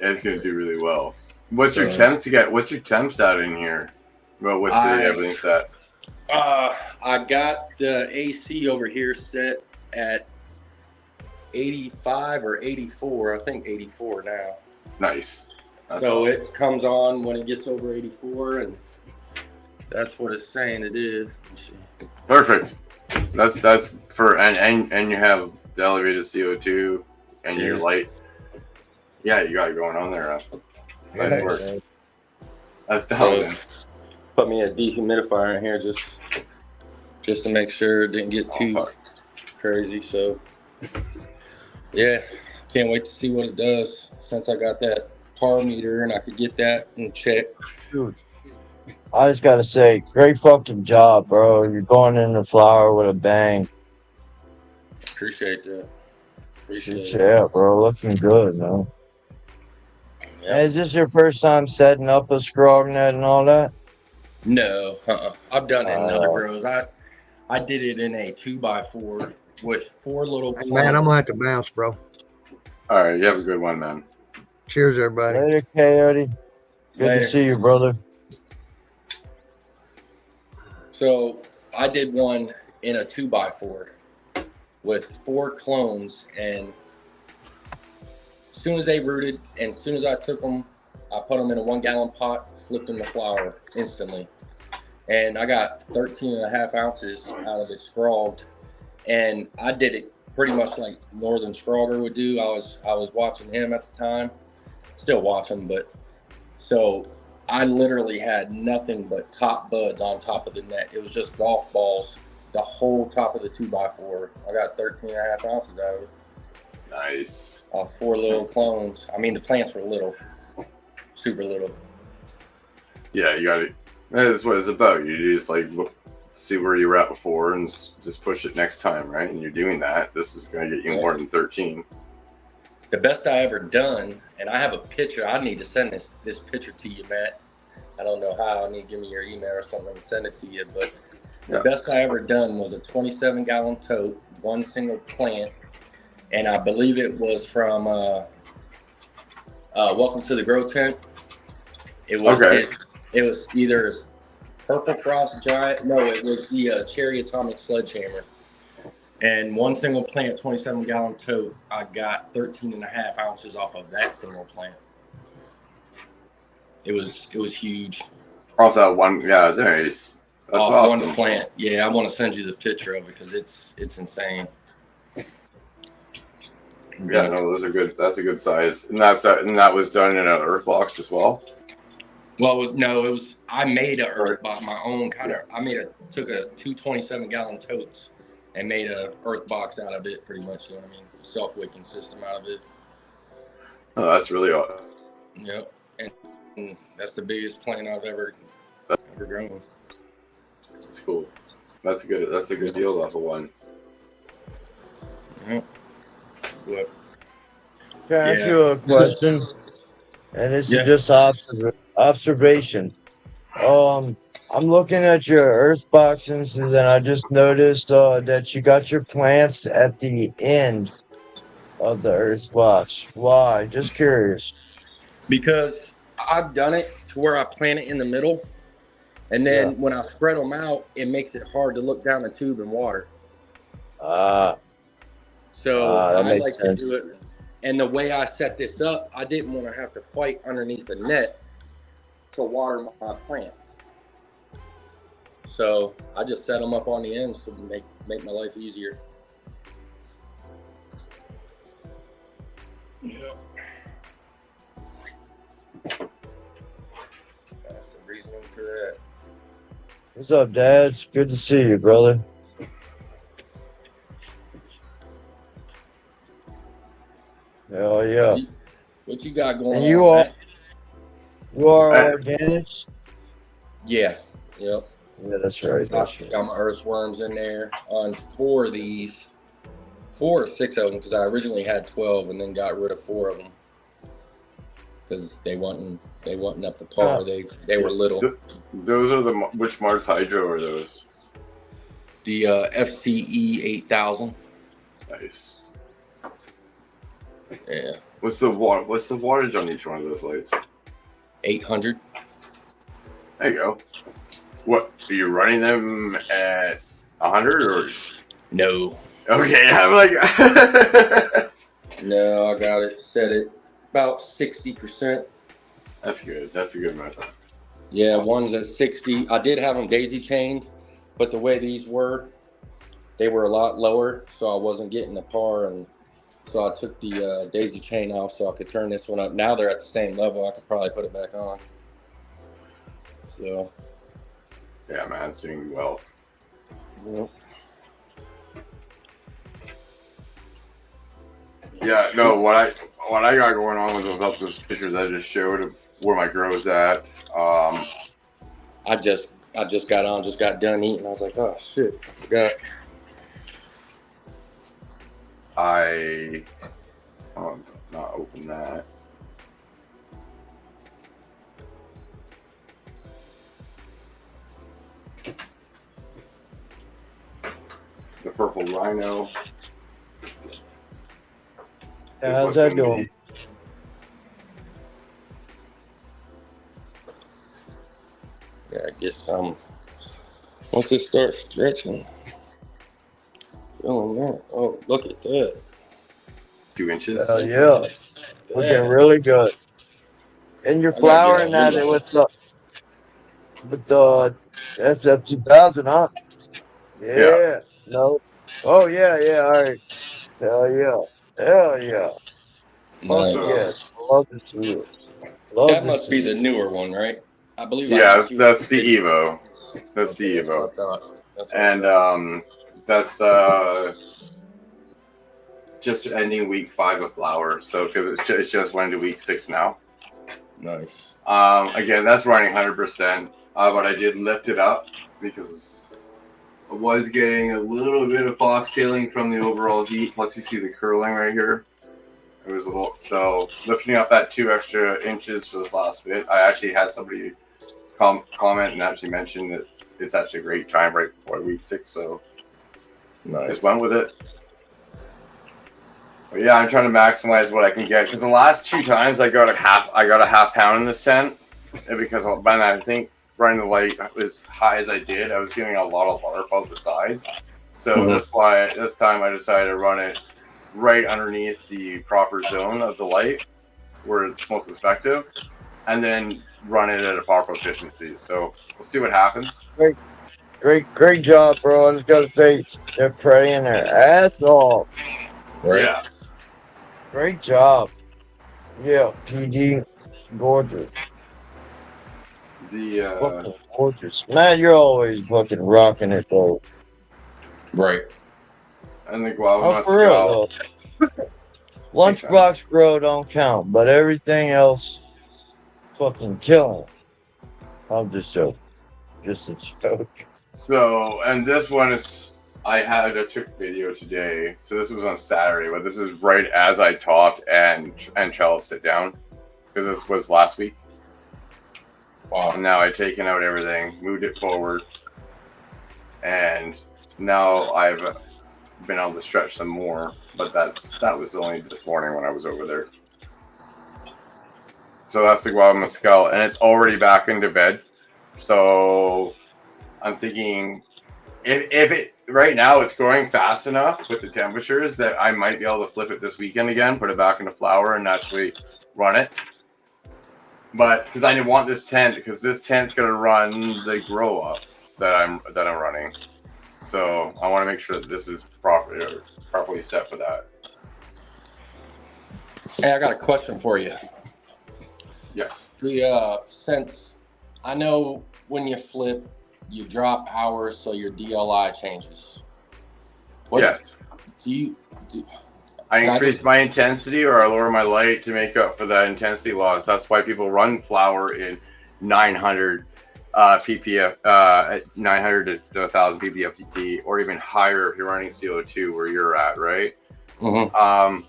Yeah, it's gonna do really well. What's your So- temps to get? What's your temps at in here? Well, what's everything's at? I got the AC over here set at 85 or 84. I think 84 now. Nice. That's So awesome. it comes on when it gets over 84, and that's what it's saying it is. Let's see. Perfect. That's for and you have the elevated CO2 and your Yes. light. Yeah, you got it going on there. Nice Yeah. work. That's dope, man. Put me a dehumidifier in here just to make sure it didn't get too crazy. So yeah, can't wait to see what it does since I got that par meter and I could get that and check. Dude, I just gotta say, great fucking job, bro. You're going in the flower with a bang. Appreciate that. Appreciate it. Yeah, bro. Looking good, man. Yep. Is this your first time setting up a scrog net and all that? No, I've done it in other grows. I did it in a 2x4 with 4 little Hey, man, I'm gonna have to bounce, bro. All right, you have a good one, man. Cheers, everybody. Later, Coyote. Good Later. to see you, brother. So I did one in a 2x4 with 4 clones, and as soon as they rooted and as soon as I took them, I put them in a 1-gallon pot, flipped them to flour instantly. And I got 13.5 ounces out of it scrogged. And I did it pretty much like Northern Scrogger would do. I was watching him at the time, still watching, but so I literally had nothing but top buds on top of the net. It was just golf balls, the whole top of the 2x4. I got 13.5 ounces out of it. Nice. Off 4 little clones. I mean, the plants were little, super little. Yeah, you got it. That's what it's about. You just like look, see where you were at before and just push it next time, right? And you're doing that. This is going to get you more than 13. The best I ever done, and I have a picture. I need to send this picture to you, Matt. I don't know how. I need to give me your email or something and send it to you. But the best I ever done was a 27-gallon tote, 1 single plant, and I believe it was from Welcome to the Grow Tent. It was it was either Purple Frost Giant. No, it was the Cherry Atomic Sledgehammer. And 1 single plant, 27-gallon tote, I got 13.5 ounces off of that single plant. It was huge. Off that one, yeah, nice. That's Off awesome. one plant. Yeah, I want to send you the picture of it because it's insane. Yeah, no, those are good. That's a good size, and that was done in an earth box as well. Well, it was. I made a earth box, my own kind of. Took 2 27-gallon totes and made a earth box out of it, pretty much. You know what I mean? Self-wicking system out of it. Oh, that's really awesome. Yep, and that's the biggest plant I've ever grown. That's cool. That's a good deal off of one. Yep. Yep. Can I ask Yeah. you a question? And this Yeah. is just observation. I'm looking at your earth boxes, and then I just noticed that you got your plants at the end of the earth box. Why? Just curious. Because I've done it to where I plant it in the middle, and then when I spread them out, it makes it hard to look down the tube and water. So that I makes like sense. to do it. And the way I set this up, I didn't want to have to fight underneath the net to water my plants. So I just set them up on the ends to make my life easier. Yep. That's the reasoning for that. What's up, Dad? It's good to see you, brother. Hell yeah. What you got going And on? you are Matt? organics? Yeah. Yep. Yeah, that's right. That's right. Got my earthworms in there on 4 of these. 4 or 6 of them, because I originally had 12 and then got rid of 4 of them because they wasn't up to par. They were little. Those are which Mars Hydro are those? The FCE 8000. Nice. Yeah, What's the wattage on each one of those lights? 800. There you go. What are you running them at 100 or? No, Okay, I'm like. no, I got it set at about 60%. That's good. That's a good method. Yeah, one's at 60. I did have them daisy chained, but the way these were, they were a lot lower, so I wasn't getting the par, and so I took the daisy chain off so I could turn this one up. Now they're at the same level. I could probably put it back on. So, Yeah, man, it's doing well. yep. Yeah, no, what I got going on with those pictures I just showed of where my grow's at. I just got done eating. I was like, oh shit, I forgot. Not open that. The purple rhino. Yeah, is how's what's that in the- doing? Yeah, I guess once it starts stretching, feeling that. Oh, look at that. 2 inches. Yeah, looking really good. And you're I might get flowering on that video. with the SF2000, huh? Yeah. Yeah. No. Oh yeah, yeah. All right. Hell yeah. Hell yeah. Fuck Nice. yes. Love to see it. Love That to must be see the it. newer one, right? I believe. I Yeah, asked you that's the video. Evo. That's Okay, the that's what I Evo. thought. That's what I And thought. that's just ending week 5 of flower. So because it's just went into week 6 now. Nice. Again, that's running 100%. But I did lift it up because I was getting a little bit of foxtailing from the overall heat. Plus, you see the curling right here. It was a little, so lifting up that 2 extra inches for this last bit. I actually had somebody comment and actually mention that it's actually a great time right before week 6. So Nice. just went with it. But yeah, I'm trying to maximize what I can get because the last 2 times I got a half pound in this tent, and because by then I think running the light as high as I did, I was getting a lot of larp out the sides. So that's why this time I decided to run it right underneath the proper zone of the light where it's most effective, and then run it at a proper efficiency. So we'll see what happens. Great job, bro. I just gotta say they're praying their ass off. Right. Yeah. Great job. Yeah, PD, gorgeous. The Fucking gorgeous. Man, you're always fucking rocking it though. Right. and the guava Oh, for real mezcal. though. Lunchbox grow don't count, but everything else fucking killing. I'm just joking. Just a joke. So, and this one is, I took video today. So this was on Saturday, but this is right as I talked and Charles sit down because this was last week. Wow. And now I've taken out everything, moved it forward, and now I've been able to stretch some more. But that was only this morning when I was over there. So that's the guava mezcal, and it's already back into bed. So I'm thinking if it right now it's growing fast enough with the temperatures that I might be able to flip it this weekend again, put it back into flower, and actually run it. But because I didn't want this tent, because this tent's gonna run the grow up that I'm running. So I want to make sure that this is properly set for that. Hey, I got a question for you. Yeah. The since I know when you flip, you drop hours, so your DLI changes. What Yes. do you? I increase my intensity or I lower my light to make up for that intensity loss. That's why people run flower in 900 ppf, 900 to 1,000 ppf or even higher if you're running CO2 where you're at, right? Mm-hmm.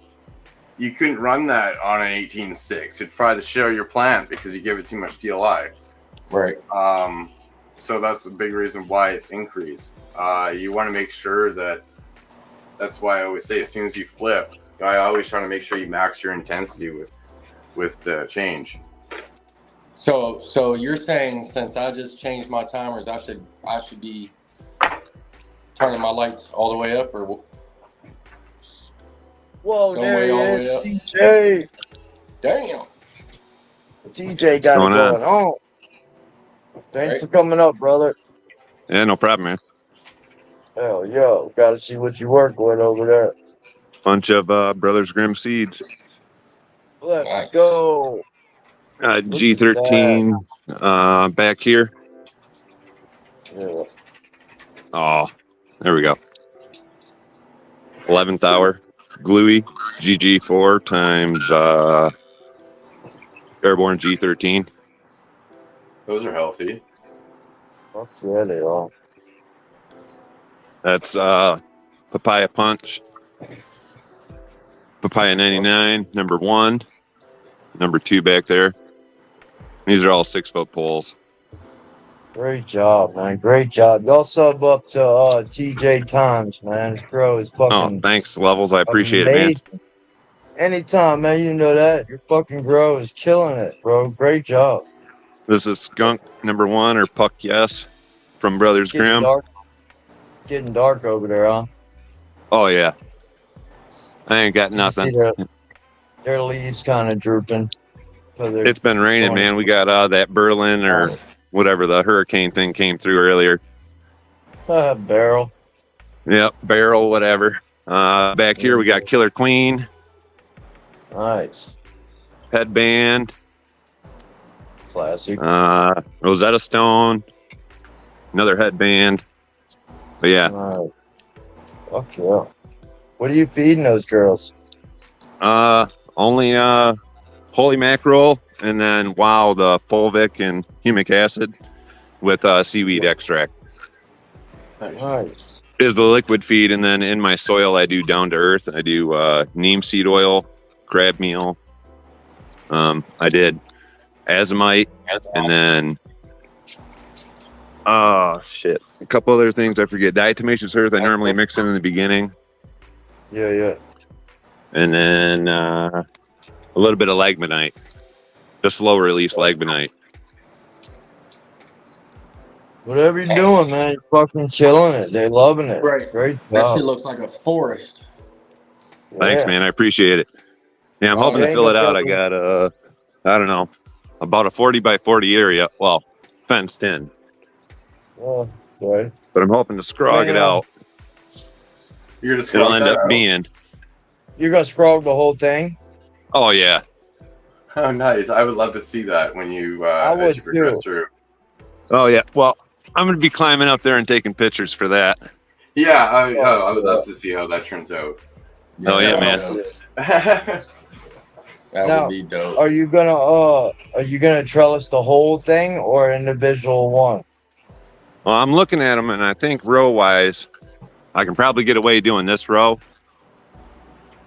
You couldn't run that on an 18.6. It'd probably show your plant because you give it too much DLI. Right. So that's the big reason why it's increased. You want to make sure that that's why I always say as soon as you flip, I always try to make sure you max your intensity with the change. So you're saying since I just changed my timers, I should be turning my lights all the way up, or Whoa, some there way he all the is, way up? TJ. Damn. TJ got it going on? going on. Thanks Right. for coming up, brother. Yeah, no problem, man. Hell yeah, got to see what you work with over there. Bunch of Brothers Grimm seeds. Let's Nice. go. Look at G13 back here. Yeah. Oh, there we go. 11th hour. Gluey GG4 times Airborne G13. Those are healthy. Fuck yeah, they are. That's Papaya Punch. Papaya 99, number 1. Number 2 back there. These are all 6-foot poles. Great job, man. Great job. Y'all sub up to TJ Times, man. This bro is Oh, fucking thanks, Levels. I appreciate it, man. amazing. Anytime, man, you know that. Your fucking grow is killing it, bro. Great job. This is Skunk number 1 or Puck Yes from Brothers Getting Grimm. dark. Getting dark over there, huh? Oh, yeah. I ain't got You see nothing. their leaves kind of drooping. It's been raining, man. We got that Berlin or whatever the hurricane thing came through earlier. Barrel. Yep, barrel, whatever. Back here we got Killer Queen, Nice. Headband, Classic. Rosetta Stone, another headband. But yeah, Nice. Fuck yeah. What are you feeding those girls? only holy mackerel and then wow, the fulvic and humic acid with seaweed extract Nice. is the liquid feed, and then in my soil I do down to earth. I do neem seed oil, crab meal. I did azomite, and then a couple other things I forget. Diatomaceous earth I normally mix in the beginning, Yeah. and then a little bit of legmanite, just low release legmanite. Whatever you're doing, man, you're fucking killing it. They're loving it. Right. Great That job. shit looks like a forest. Thanks, Yeah. man. I appreciate it. Yeah, I'm Oh, hoping yeah, to fill it you out. got I got I don't know, about a 40 by 40 area. Well, fenced in, Oh, right. but I'm hoping to scrog it Man. out. You're just It'll end up being. You're gonna scrog the whole thing? Oh yeah. Oh, nice. I would love to see that when you I as would you progress too. through. Oh yeah. Well, I'm gonna be climbing up there and taking pictures for that. Yeah, I would love to see how that turns out. Oh yeah, man. That Now, would be dope. Are you gonna trellis the whole thing or individual one? Well, I'm looking at them, and I think row wise, I can probably get away doing this row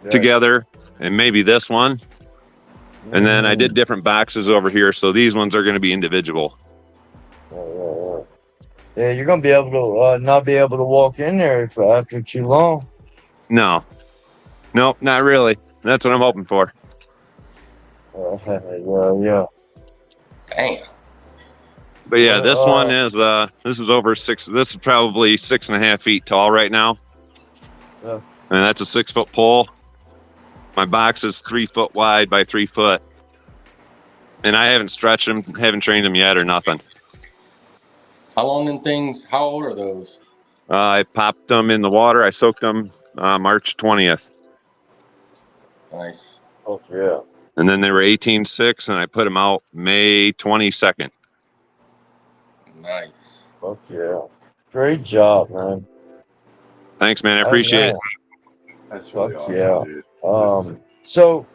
together, and maybe this one. And then I did different boxes over here, so these ones are going to be individual. Yeah, you're gonna be able to not be able to walk in there after too long. No, nope, not really. That's what I'm hoping for. Yeah. Damn. But yeah, this one is this is over 6. This is probably 6.5 feet tall right now. Yeah. And that's a 6-foot pole. My box is 3 foot wide by 3 foot, and I haven't stretched them, haven't trained them yet or nothing. How long them things? How old are those? I popped them in the water. I soaked them March 20th, Nice. Oh yeah. and then they were 18.6, and I put them out May 22nd. Nice. Fuck yeah. Great job, man. Thanks, man. I appreciate it. That's really Fuck awesome, yeah. dude. So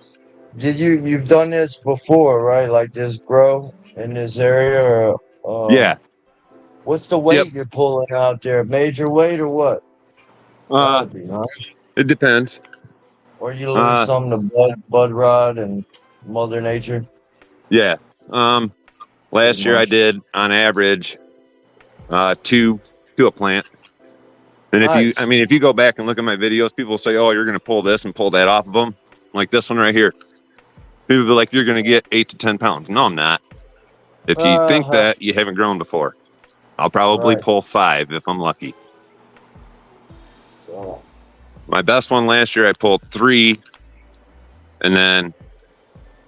did you've done this before, right? Like this grow in this area or Yeah. what's the weight you're pulling out there? Major weight or what? Gotta be, huh? It depends. Or you lose some to bud rot and Mother Nature? Yeah. Last year I did on average 2 to a plant. And if you, Nice. I mean, if you go back and look at my videos, people say, "Oh, you're going to pull this and pull that off of them," like this one right here. People be like, "You're going to get 8 to 10 pounds." No, I'm not. If you think that, you haven't grown before. I'll probably Right. pull 5 if I'm lucky. So, My best one last year, I pulled 3, and then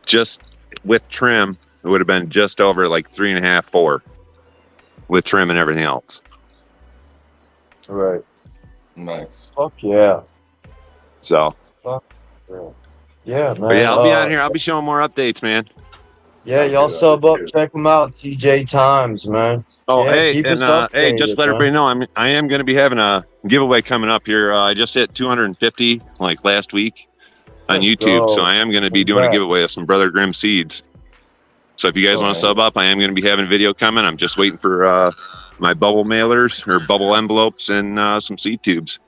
just with trim, it would have been just over like 3.5, 4, with trim and everything else. right. Nice. Fuck yeah. So, Yeah, man. but yeah, I'll be on here. I'll be showing more updates, man. Yeah, y'all sub up. Check them out. TJ Times, man. Oh, Yeah, hey, keep us and hey, updated, just let man. everybody know, I am going to be having a giveaway coming up here. I just hit 250 like last week on Let's YouTube, so go. I am going to be doing a Congrats. giveaway of some Brother Grimm seeds. So if you guys want to sub up, I am going to be having a video coming. I'm just waiting for my bubble mailers or bubble envelopes and some seed tubes.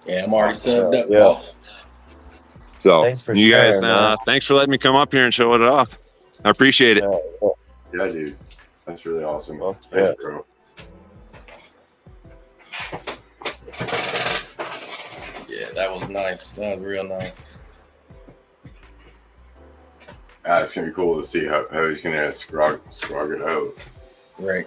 Yeah, I'm already subbed up. Yeah. Boss. So Thanks for you guys, sharing, man. thanks for letting me come up here and show it off. I appreciate it. Yeah. Yeah, dude. That's really awesome. Well, Thanks, bro. Yeah, that was nice. That was real nice. It's gonna be cool to see how he's gonna scrog it out. Right.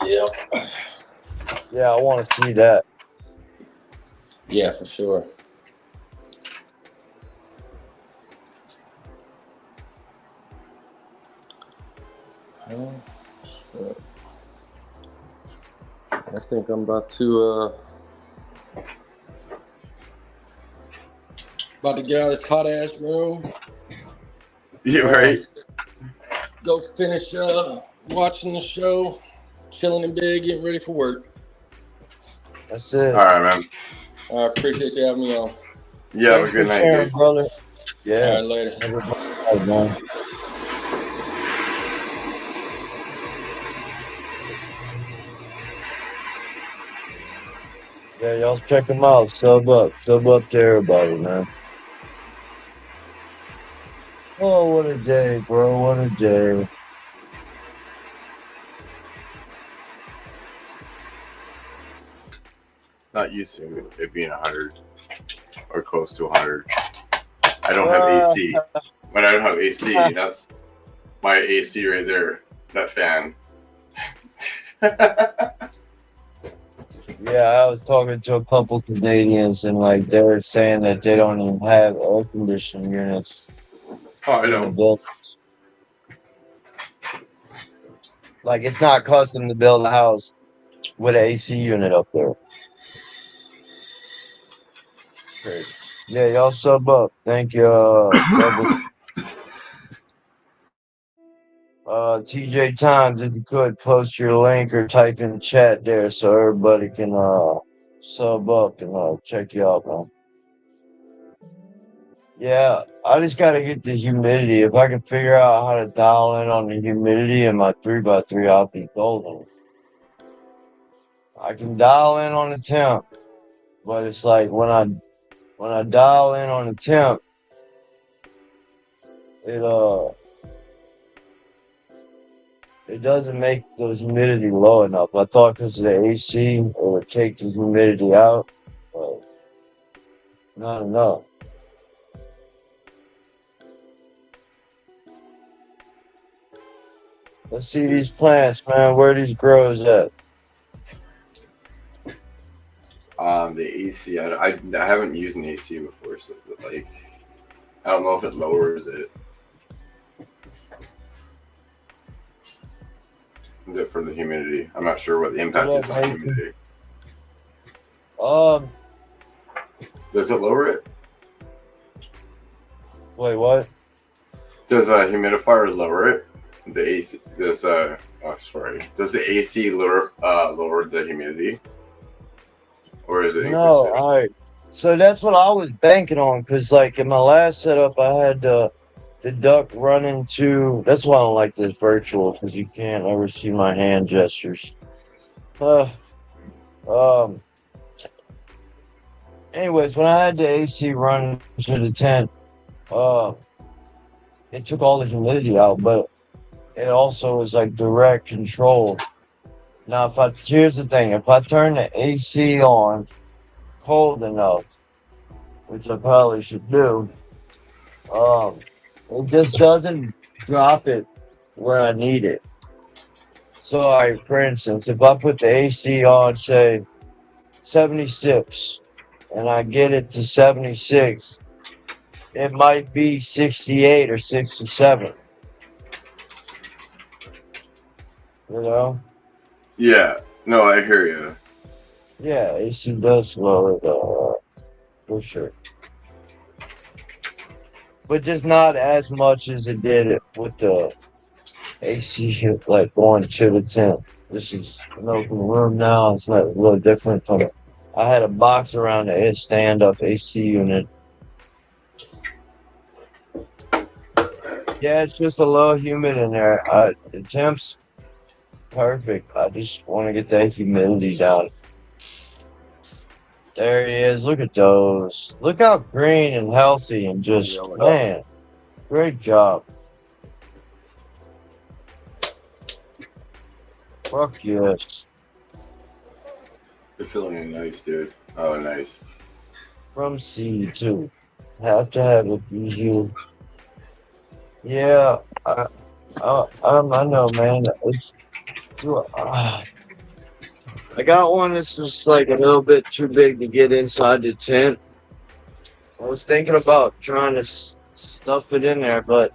Yep. Yeah, I want to see that. Yeah, for sure. Shit. I think I'm about to get out of this hot ass room. Yeah, right. Go finish watching the show, chilling in bed, getting ready for work. That's it. All right, man. I appreciate you having me on. Yeah, have a Thanks good for night, sharing, dude. brother. All Yeah. right, later. Have a good night, man. Yeah, y'all check them out. Sub up to everybody, man. Oh, what a day, bro. What a day. Not used to it being 100 or close to 100. I don't have AC. When I don't have AC, that's my AC right there. That fan. Yeah, I was talking to a couple Canadians and like they were saying that they don't even have air conditioning units Oh, I in the know. buildings. Like it's not custom to build a house with an AC unit up there. Crazy. Yeah, y'all sub up. Thank you, TJ Times, if you could post your link or type in the chat there so everybody can sub up and check you out, man. Yeah, I just gotta get the humidity. If I can figure out how to dial in on the humidity in my 3x3, I'll be golden. I can dial in on the temp, but it's like when I dial in on the temp, it doesn't make the humidity low enough. I thought because of the AC, it would take the humidity out, but not enough. Let's see these plants, man. Where these grows at? The AC, I haven't used an AC before, so like, I don't know if it lowers it. For the humidity. I'm not sure what the impact is on humidity. Does it lower it? Wait, what? Does a humidifier lower it? The AC does does the AC lower the humidity? Or is it No, increase it? all right. So that's what I was banking on, because like in my last setup, I had the duck running to. That's why I don't like this virtual, because you can't ever see my hand gestures. Anyways, when I had the AC running to the tent, it took all the humidity out, but it also is like direct control. Now, here's the thing: if I turn the AC on cold enough, which I probably should do, it just doesn't drop it where I need it. So, for instance, if I put the AC on, say 76, and I get it to 76, it might be 68 or 67. You know? Yeah. No, I hear you. Yeah, AC does slow it for sure. But just not as much as it did with the AC, like going to the tent. This is an open room now. It's not a little different from it. I had a box around the stand-up AC unit. Yeah, it's just a little humid in there. The temp's perfect. I just want to get that humidity down. There he is. Look at those. Look how green and healthy and just, man, great job. Fuck yes. They're feeling nice, dude. Oh, nice. From seed too. Have to have it be you. Yeah, I know, man. I got one that's just like a little bit too big to get inside the tent. I was thinking about trying to stuff it in there, but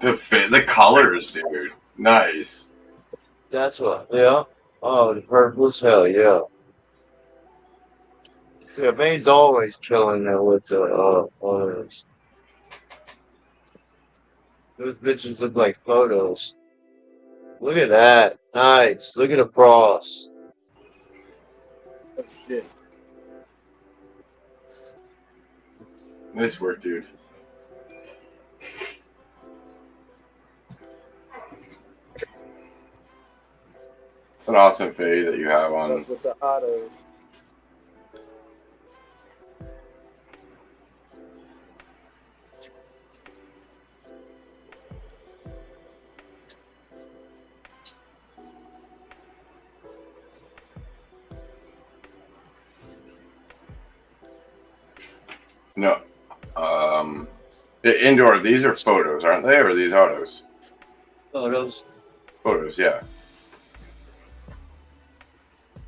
The colors, dude. Nice. that's what. Yeah. Oh, the purple's hell yeah. Yeah, Maine's always killing it with the others. Those bitches look like photos. Look at that. Nice. Look at the frost. Oh, shit. Nice work, dude. It's an awesome fade that you have on. With the autos. No. The indoor, these are photos, aren't they? Or are these autos? Photos. Photos, yeah.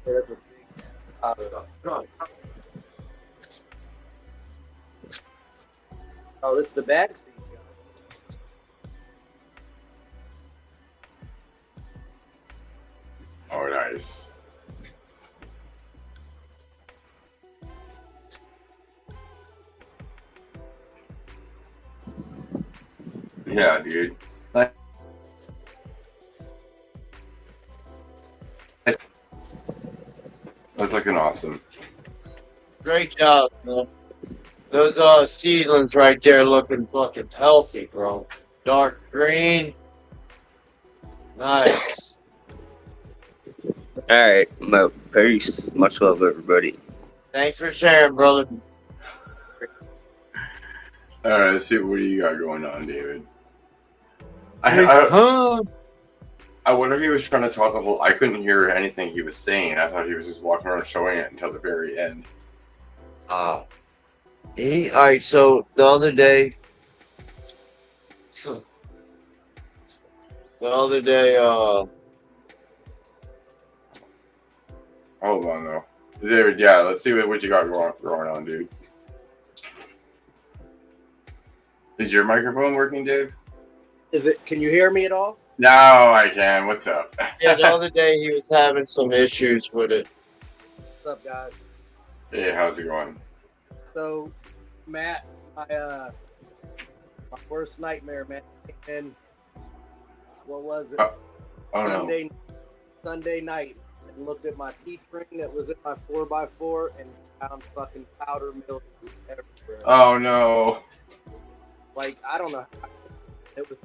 Yeah, that's a big auto. Oh, this is the back seat. Oh, nice. Yeah, dude. That's looking awesome. Great job, man. Those seedlings right there looking fucking healthy, bro. Dark green. Nice. All right, well, peace. Much love, everybody. Thanks for sharing, brother. All right, let's see what do you got going on, David. I wonder if he was trying to talk the whole. I couldn't hear anything he was saying. I thought he was just walking around showing it until the very end. All right, so the other day, Hold on, though. David, yeah, let's see what you got going on, dude. Is your microphone working, Dave? Is it? Can you hear me at all? No, I can. What's up? yeah, the other day he was having some issues with it. What's up, guys? Hey, how's it going? So, Matt, my worst nightmare, man. And what was it? Oh no. Sunday night, and looked at my teeth ring that was in my 4x4 and found fucking powder milk everywhere. Oh no. Like, I don't know. It was.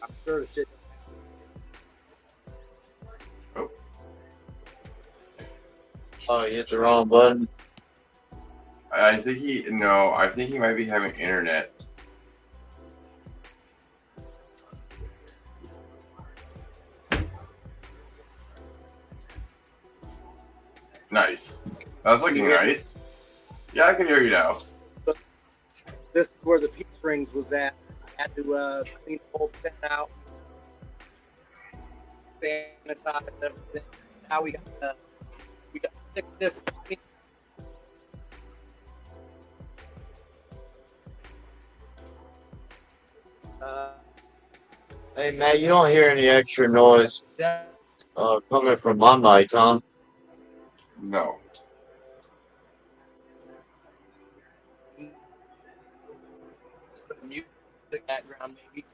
I'm sure the shit. Oh, you hit the wrong button. I think I think he might be having internet. Nice. That's looking nice. Yeah, I can hear you now. This is where the peace rings was at. I had to clean the whole tent out, sanitize everything. Now we got 6 different. Hey, Matt, you don't hear any extra noise coming from my mic, huh? No. Music background maybe.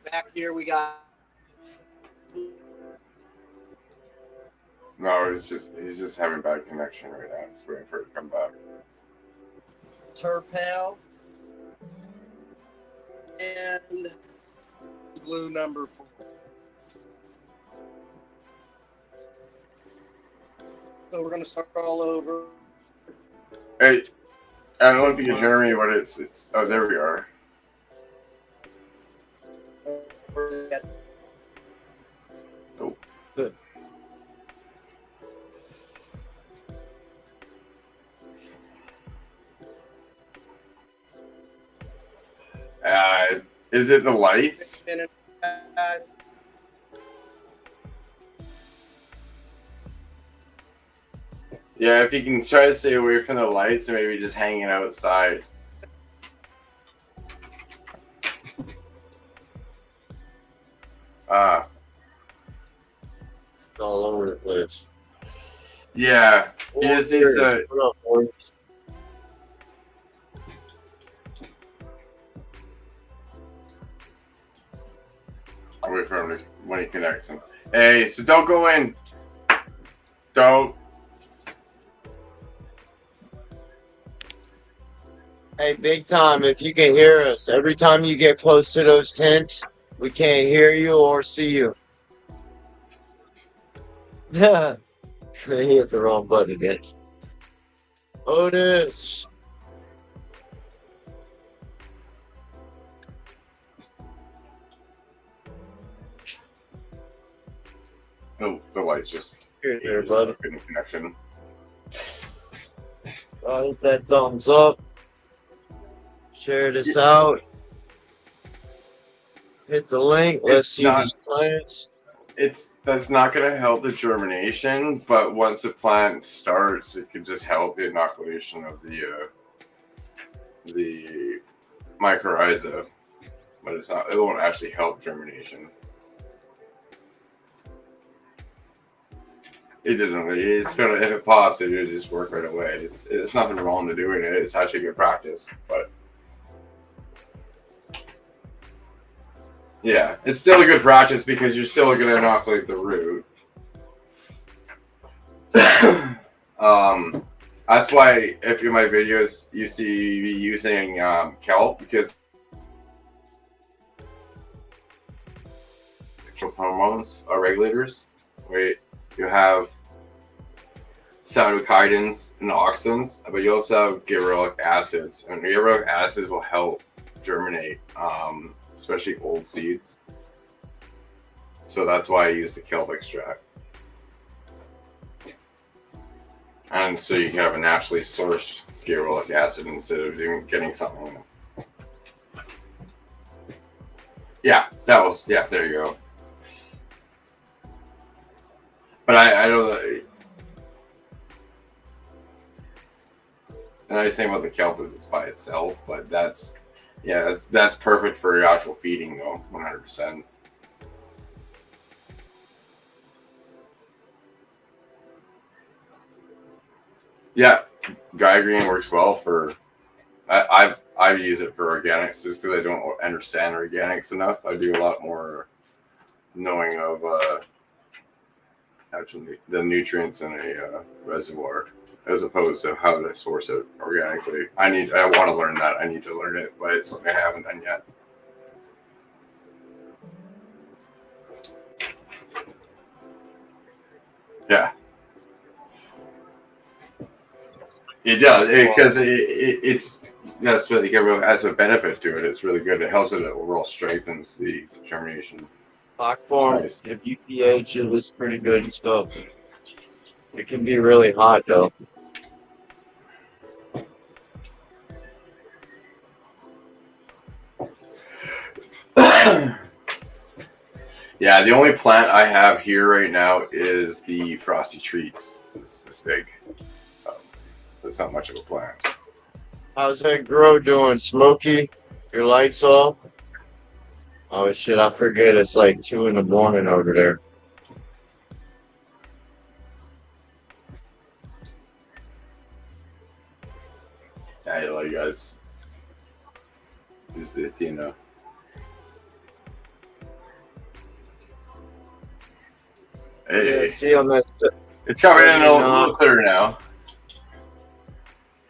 Back here we got. No, he's just having bad connection right now. Just waiting for it to come back. Turpel and glue number 4. So we're gonna start all over. Hey, I don't know if you can hear me, but it's. Oh, there we are. Oh. Good. Is it the lights? Yeah, if you can try to stay away from the lights and maybe just hanging outside. All over the place. Yeah, he just needs to. I'll wait for him when he connects him. Hey, so don't go in. Don't. Hey, big time, if you can hear us, every time you get close to those tents, we can't hear you or see you. I hit the wrong button again. Otis. No, the lights just. Here, there, bud. Connection. I'll hit that thumbs up. Share this out. Hit the link. Let's see these plants. That's not going to help the germination, but once the plant starts, it can just help the inoculation of the mycorrhiza, but it's not. It won't actually help germination. It doesn't. It's gonna, if it pops, it'll just work right away. It's nothing wrong to doing it. It's actually good practice, but yeah, it's still a good practice because you're still gonna inoculate the root. That's why if in my videos you see me using kelp, because it's with hormones or regulators. Wait, you have cytokines and auxins, but you also have gibberellic acids, and gibberellic acids will help germinate, especially old seeds. So that's why I use the kelp extract. And so you can have a naturally sourced gibberellic acid instead of getting something. Yeah, there you go. But I know that. The nice thing about the kelp is it's by itself, but that's perfect for your actual feeding though, 100%. Yeah, Guy Green works well for. I use it for organics just because I don't understand organics enough. I do a lot more knowing of actually the nutrients in a reservoir as opposed to how to source it organically. I want to learn that. I need to learn it, but it's something I haven't done yet. Yeah. It does because it's that's what has a benefit to it. It's really good. It helps it overall strengthens the germination. Hawk form, Nice. if you pH it was pretty good stuff. It can be really hot though. Yeah, the only plant I have here right now is the frosty treats. It's this big, so it's not much of a plant. How's that grow doing, Smokey? Your lights off? Oh shit, I forget it's like 2 in the morning over there. Yeah, you like guys. Use this, you know. Hey, Yeah, see on that. it's coming in a little clearer now.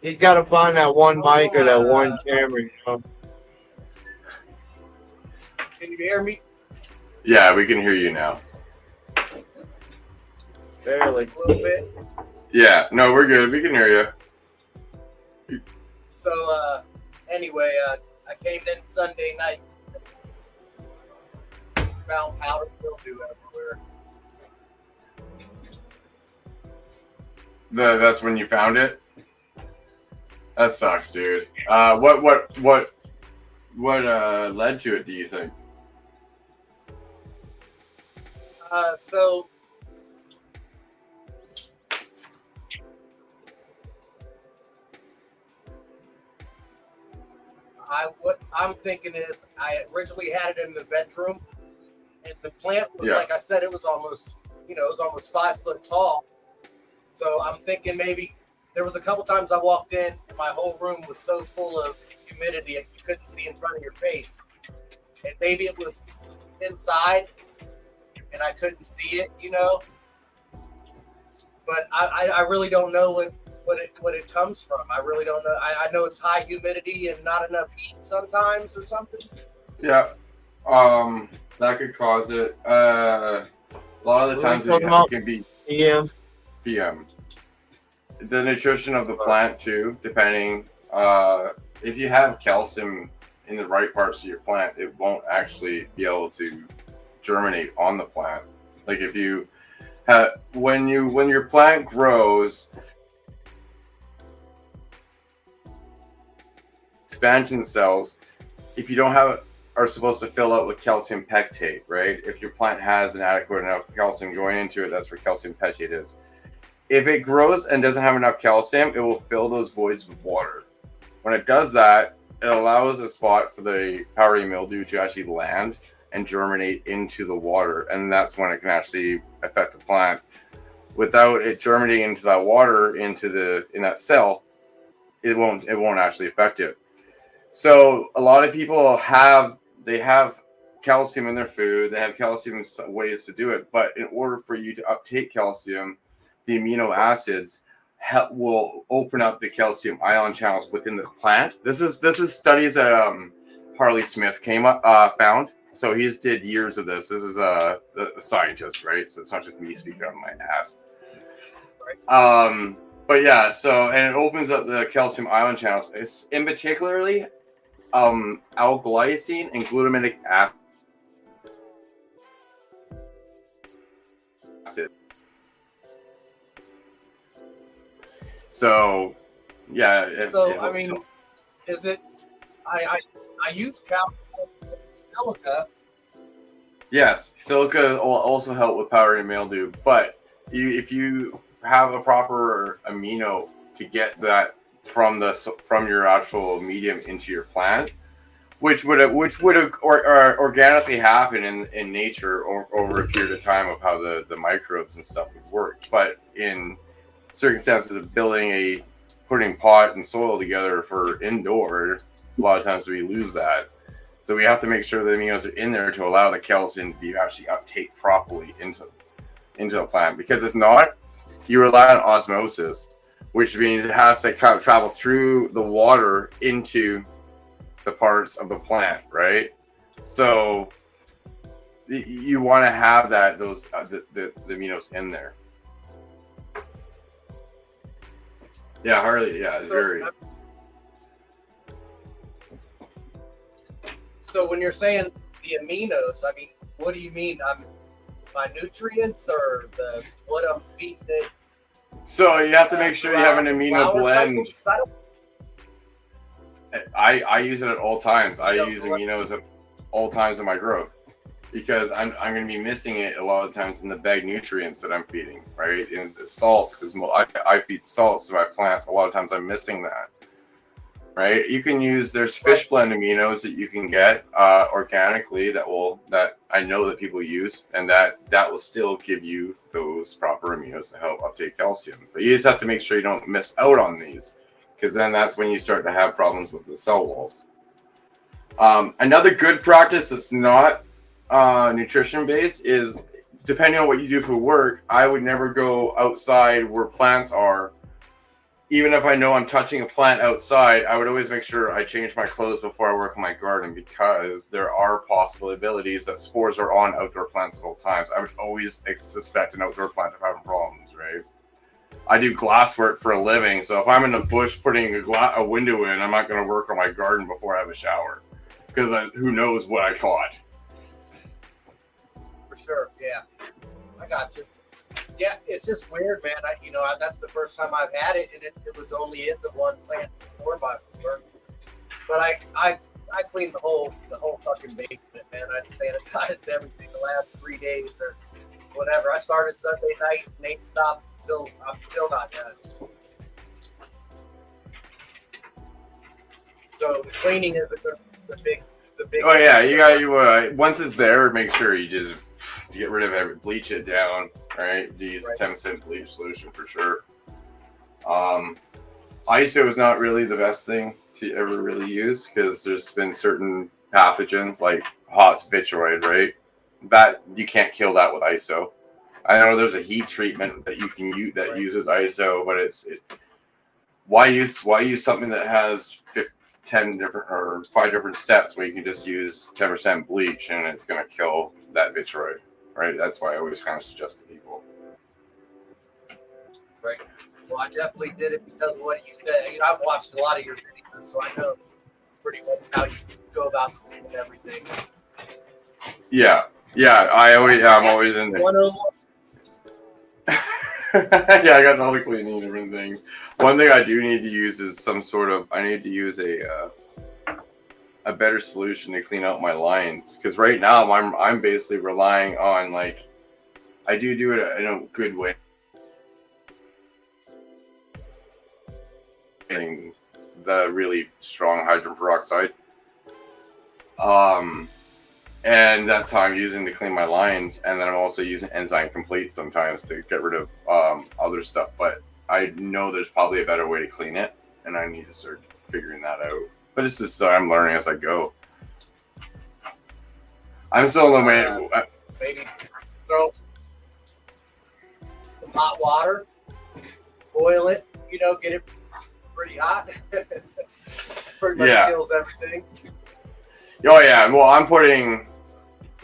He's got to find that one mic or that one camera, you know. Can you hear me? Yeah, we can hear you now. Barely. Just a little bit. Yeah, no, we're good. We can hear you. So, anyway, I came in Sunday night. Found powder mildew everywhere. That's when you found it. That sucks, dude. What led to it? Do you think? So what I'm thinking is I originally had it in the bedroom, and the plant was like I said, it was almost 5 foot tall. So I'm thinking maybe there was a couple times I walked in, and my whole room was so full of humidity you couldn't see in front of your face, and maybe it was inside, and I couldn't see it, you know. But I really don't know what it comes from. I really don't know. I know it's high humidity and not enough heat sometimes or something. Yeah, that could cause it. A lot of the times it can be PM. The nutrition of the plant too, depending. If you have calcium in the right parts of your plant, it won't actually be able to germinate on the plant. Like if you have when your plant grows, expansion cells, if you don't have are supposed to fill out with calcium pectate, right? If your plant has an adequate enough calcium going into it, that's where calcium pectate is. If it grows and doesn't have enough calcium, it will fill those voids with water. When it does that, it allows a spot for the powdery mildew to actually land and germinate into the water, and that's when it can actually affect the plant. Without it germinating into that water, in that cell, it won't actually affect it. So a lot of people have calcium in their food. They have calcium ways to do it, but in order for you to uptake calcium, the amino acids will open up the calcium ion channels within the plant. This is studies that Harley Smith found. So he's did years of this. This is a scientist, right? So it's not just me speaking on my ass. But yeah, and it opens up the calcium ion channels. It's in particularly L-glycine and glutamic acid. So, yeah. I mean, is it? I use silica. Yes, silica will also help with powdery mildew, but if you have a proper amino to get that from your actual medium into your plant, which would organically happen in nature over a period of time of how the microbes and stuff would work, but in circumstances of putting pot and soil together for indoor, a lot of times we lose that. So we have to make sure the aminos are in there to allow the calcium to be actually uptake properly into the plant. Because if not, you rely on osmosis, which means it has to kind of travel through the water into the parts of the plant, right? So you want to have the aminos in there. Yeah, Harley. Yeah, it's very. So when you're saying the aminos, I mean, what do you mean? My nutrients or what I'm feeding it? So you have to make sure you have an amino blend. I use it at all times. I use aminos at all times in my growth because I'm going to be missing it a lot of times in the bag nutrients that I'm feeding, right? In the salts, because I feed salts to my plants. A lot of times I'm missing that, right? You can use, there's fish blend aminos that you can get organically that I know that people use, and that will still give you those proper aminos to help uptake calcium. But you just have to make sure you don't miss out on these, because then that's when you start to have problems with the cell walls. Another good practice that's not nutrition based is, depending on what you do for work, I would never go outside where plants are. Even if I know I'm touching a plant outside, I would always make sure I change my clothes before I work in my garden, because there are possibilities that spores are on outdoor plants at all times. I would always suspect an outdoor plant of having problems, right? I do glass work for a living, so if I'm in the bush putting a window in, I'm not going to work on my garden before I have a shower, because who knows what I caught. For sure, yeah. I got you. Yeah, it's just weird, man. That's the first time I've had it, and it was only in the one plant 4x4. But I cleaned the whole fucking basement, man. I sanitized everything the last 3 days or whatever. I started Sunday night and ain't stopped until I'm still not done. So the cleaning is the big. Oh yeah, you once it's there, make sure you just get rid of it, bleach it down, right? Use 10% bleach solution for sure. ISO is not really the best thing to ever really use, because there's been certain pathogens like HOTS vitroid, right? That you can't kill that with ISO. I know there's a heat treatment that you can use that uses ISO, but why use something that has 10 different or 5 different steps when you can just use 10% bleach and it's going to kill that vitroid, right? That's why I always kind of suggest to people. Right. Well, I definitely did it because of what you said. I've watched a lot of your videos, so I know pretty much how you go about cleaning everything. Yeah. I'm always in there. 101. Yeah, I got all the cleaning and different things. One thing I do need to use is I need to use a better solution to clean out my lines, because right now I'm basically relying on, like, I do it in a good way. The really strong hydrogen peroxide. And that's how I'm using to clean my lines. And then I'm also using enzyme complete sometimes to get rid of other stuff. But I know there's probably a better way to clean it, and I need to start figuring that out. But it's just I'm learning as I go. I'm still in the way. Maybe throw some hot water, boil it, get it pretty hot. Pretty much kills everything. Oh yeah, well I'm putting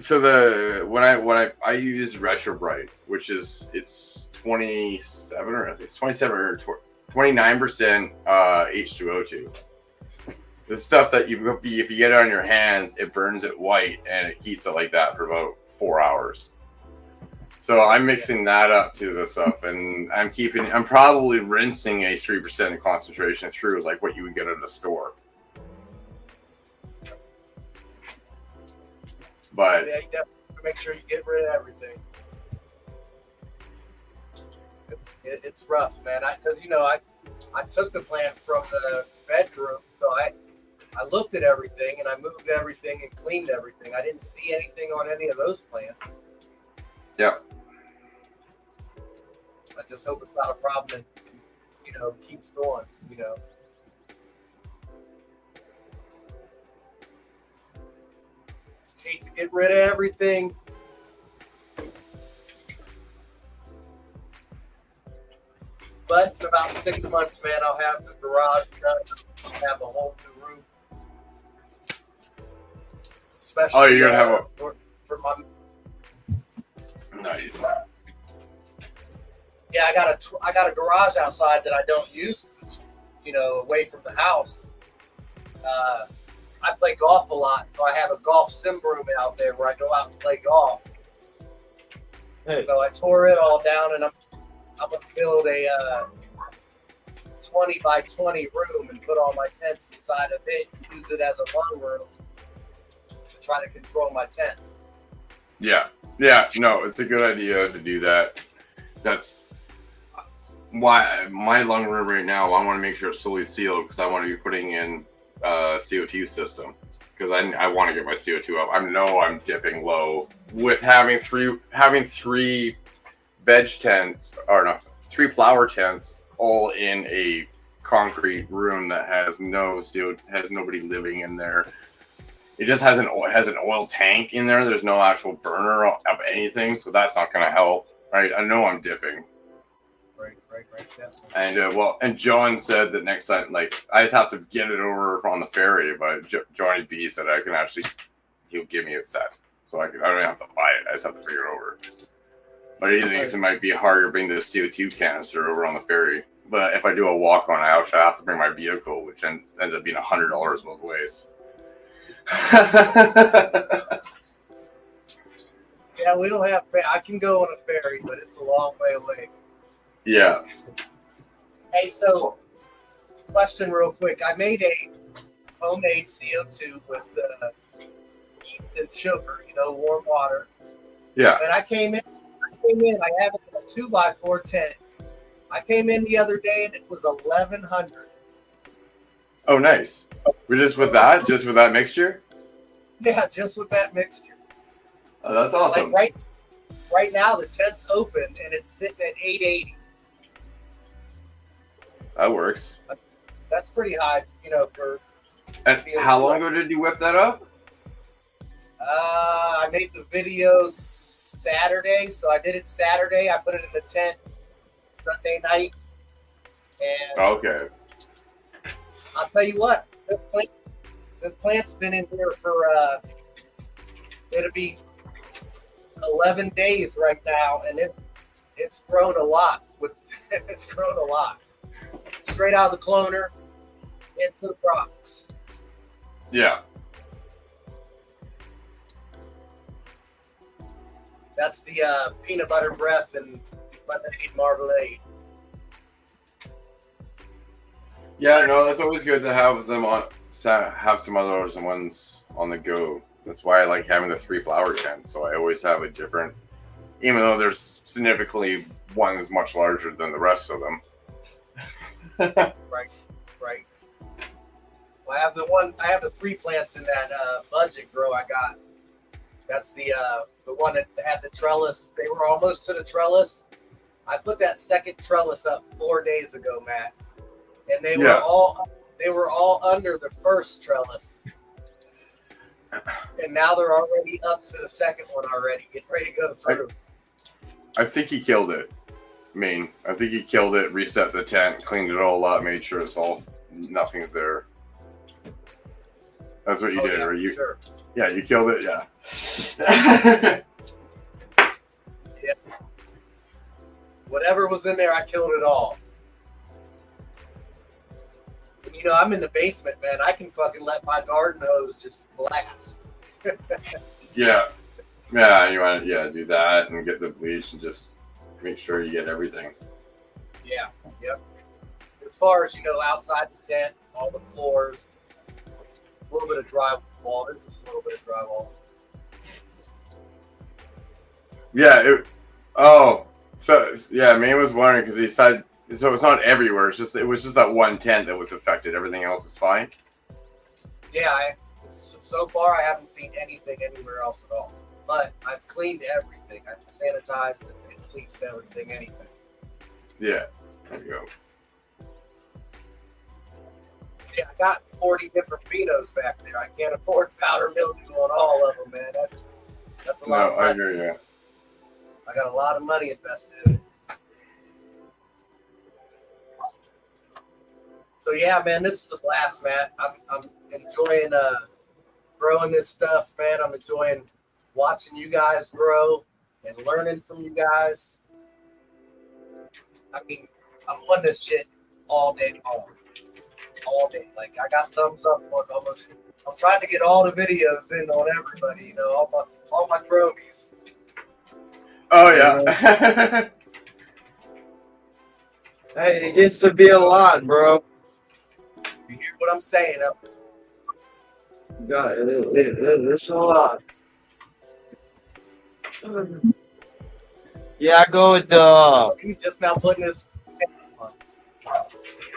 when I use Retro Bright, which it's 27 or I think it's 27 or 29% H2O2. The stuff that if you get it on your hands, it burns it white and it heats it like that for about 4 hours. So I'm mixing that up to the stuff, and I'm probably rinsing a 3% concentration through, like what you would get at a store. But yeah, you definitely make sure you get rid of everything. It's rough, man. Because I took the plant from the bedroom, so I looked at everything and I moved everything and cleaned everything. I didn't see anything on any of those plants. Yep. I just hope it's not a problem that keeps going. Hate to get rid of everything. But in about 6 months, man, I'll have the garage done. I'll have a whole new room. Especially you're gonna have for my nice. Yeah, I got a garage outside that I don't use 'cause it's, you know, away from the house. I play golf a lot, so I have a golf sim room out there where I go out and play golf. Hey. So I tore it all down, and I'm gonna build a 20 by 20 room and put all my tents inside of it and use it as a run room to try to control my tents. Yeah, no, it's a good idea to do that. That's why my lung room right now, I want to make sure it's fully sealed because I want to be putting in a CO2 system because I want to get my CO2 up. I know I'm dipping low with having three veg tents, or no, 3 flower tents all in a concrete room that has has nobody living in there. It just has an oil tank in there. There's no actual burner of anything, so that's not going to help, right? I know I'm dipping. Right. Yeah. And and John said that next time, like, I just have to get it over on the ferry. But Johnny B said he'll give me a set, so I don't have to buy it. I just have to bring it over. But he thinks it might be harder to bring the CO2 canister over on the ferry. But if I do a walk on, I actually have to bring my vehicle, which ends up being $100 both ways. Yeah, we don't have. I can go on a ferry, but it's a long way away. Yeah. Hey, so question real quick. I made a homemade CO2 with yeast and sugar, warm water. Yeah. And I came in, I have it in a 2x4 tent. I came in the other day and it was 1,100. Oh, nice. We're just with that mixture? Yeah, just with that mixture. Oh, that's awesome. Like right now the tent's open and it's sitting at 880. That works. That's pretty high, for. And how long ago did you whip that up? I made the video Saturday, so I did it Saturday. I put it in the tent Sunday night, and Okay. I'll tell you what, this plant's been in here for it'll be 11 days right now, and it's grown a lot. It's grown a lot. Straight out of the cloner into the rocks. Yeah. That's the peanut butter breath and lemonade marmalade. Yeah, no, that's always good to have them have some other ones on the go. That's why I like having the 3 flower tents. So I always have a different, even though there's significantly ones much larger than the rest of them. Right. Well, I have the 3 plants in that budget grow I got. That's the one that had the trellis. They were almost to the trellis. I put that second trellis up 4 days ago, Matt, and they were all under the first trellis, and now they're already up to the second one already, getting ready to go through. I think he killed it. I think he killed it, reset the tent, cleaned it all up, made sure nothing's there. That's what you did, yeah, right? Sure. Yeah, you killed it, yeah. Yeah. Whatever was in there, I killed it all. And, I'm in the basement, man. I can fucking let my garden hose just blast. Yeah. Yeah, you want to do that and get the bleach and just make sure you get everything. Yeah, yep. As far as, outside the tent, all the floors, a little bit of drywall. There's just a little bit of drywall. Yeah. Maine was wondering because he said so. It's not everywhere. It was just that one tent that was affected. Everything else is fine. Yeah. So far, I haven't seen anything anywhere else at all. But I've cleaned everything. I've sanitized and bleached everything. Anyway. Yeah. There you go. Yeah, I got 40 different phenos back there. I can't afford powder mildew on all of them, man. That's a lot of money. I hear you. I got a lot of money invested in it. So yeah, man, this is a blast, Matt. I'm enjoying growing this stuff, man. I'm enjoying watching you guys grow and learning from you guys. I mean, I'm on this shit all day long. All day. Like, I got thumbs up on almost. I'm trying to get all the videos in on everybody, you know, all my gromies. Oh yeah. Hey, it gets to be a lot, bro. You hear what I'm saying? God, it's a lot. Yeah, I go with He's just now putting his.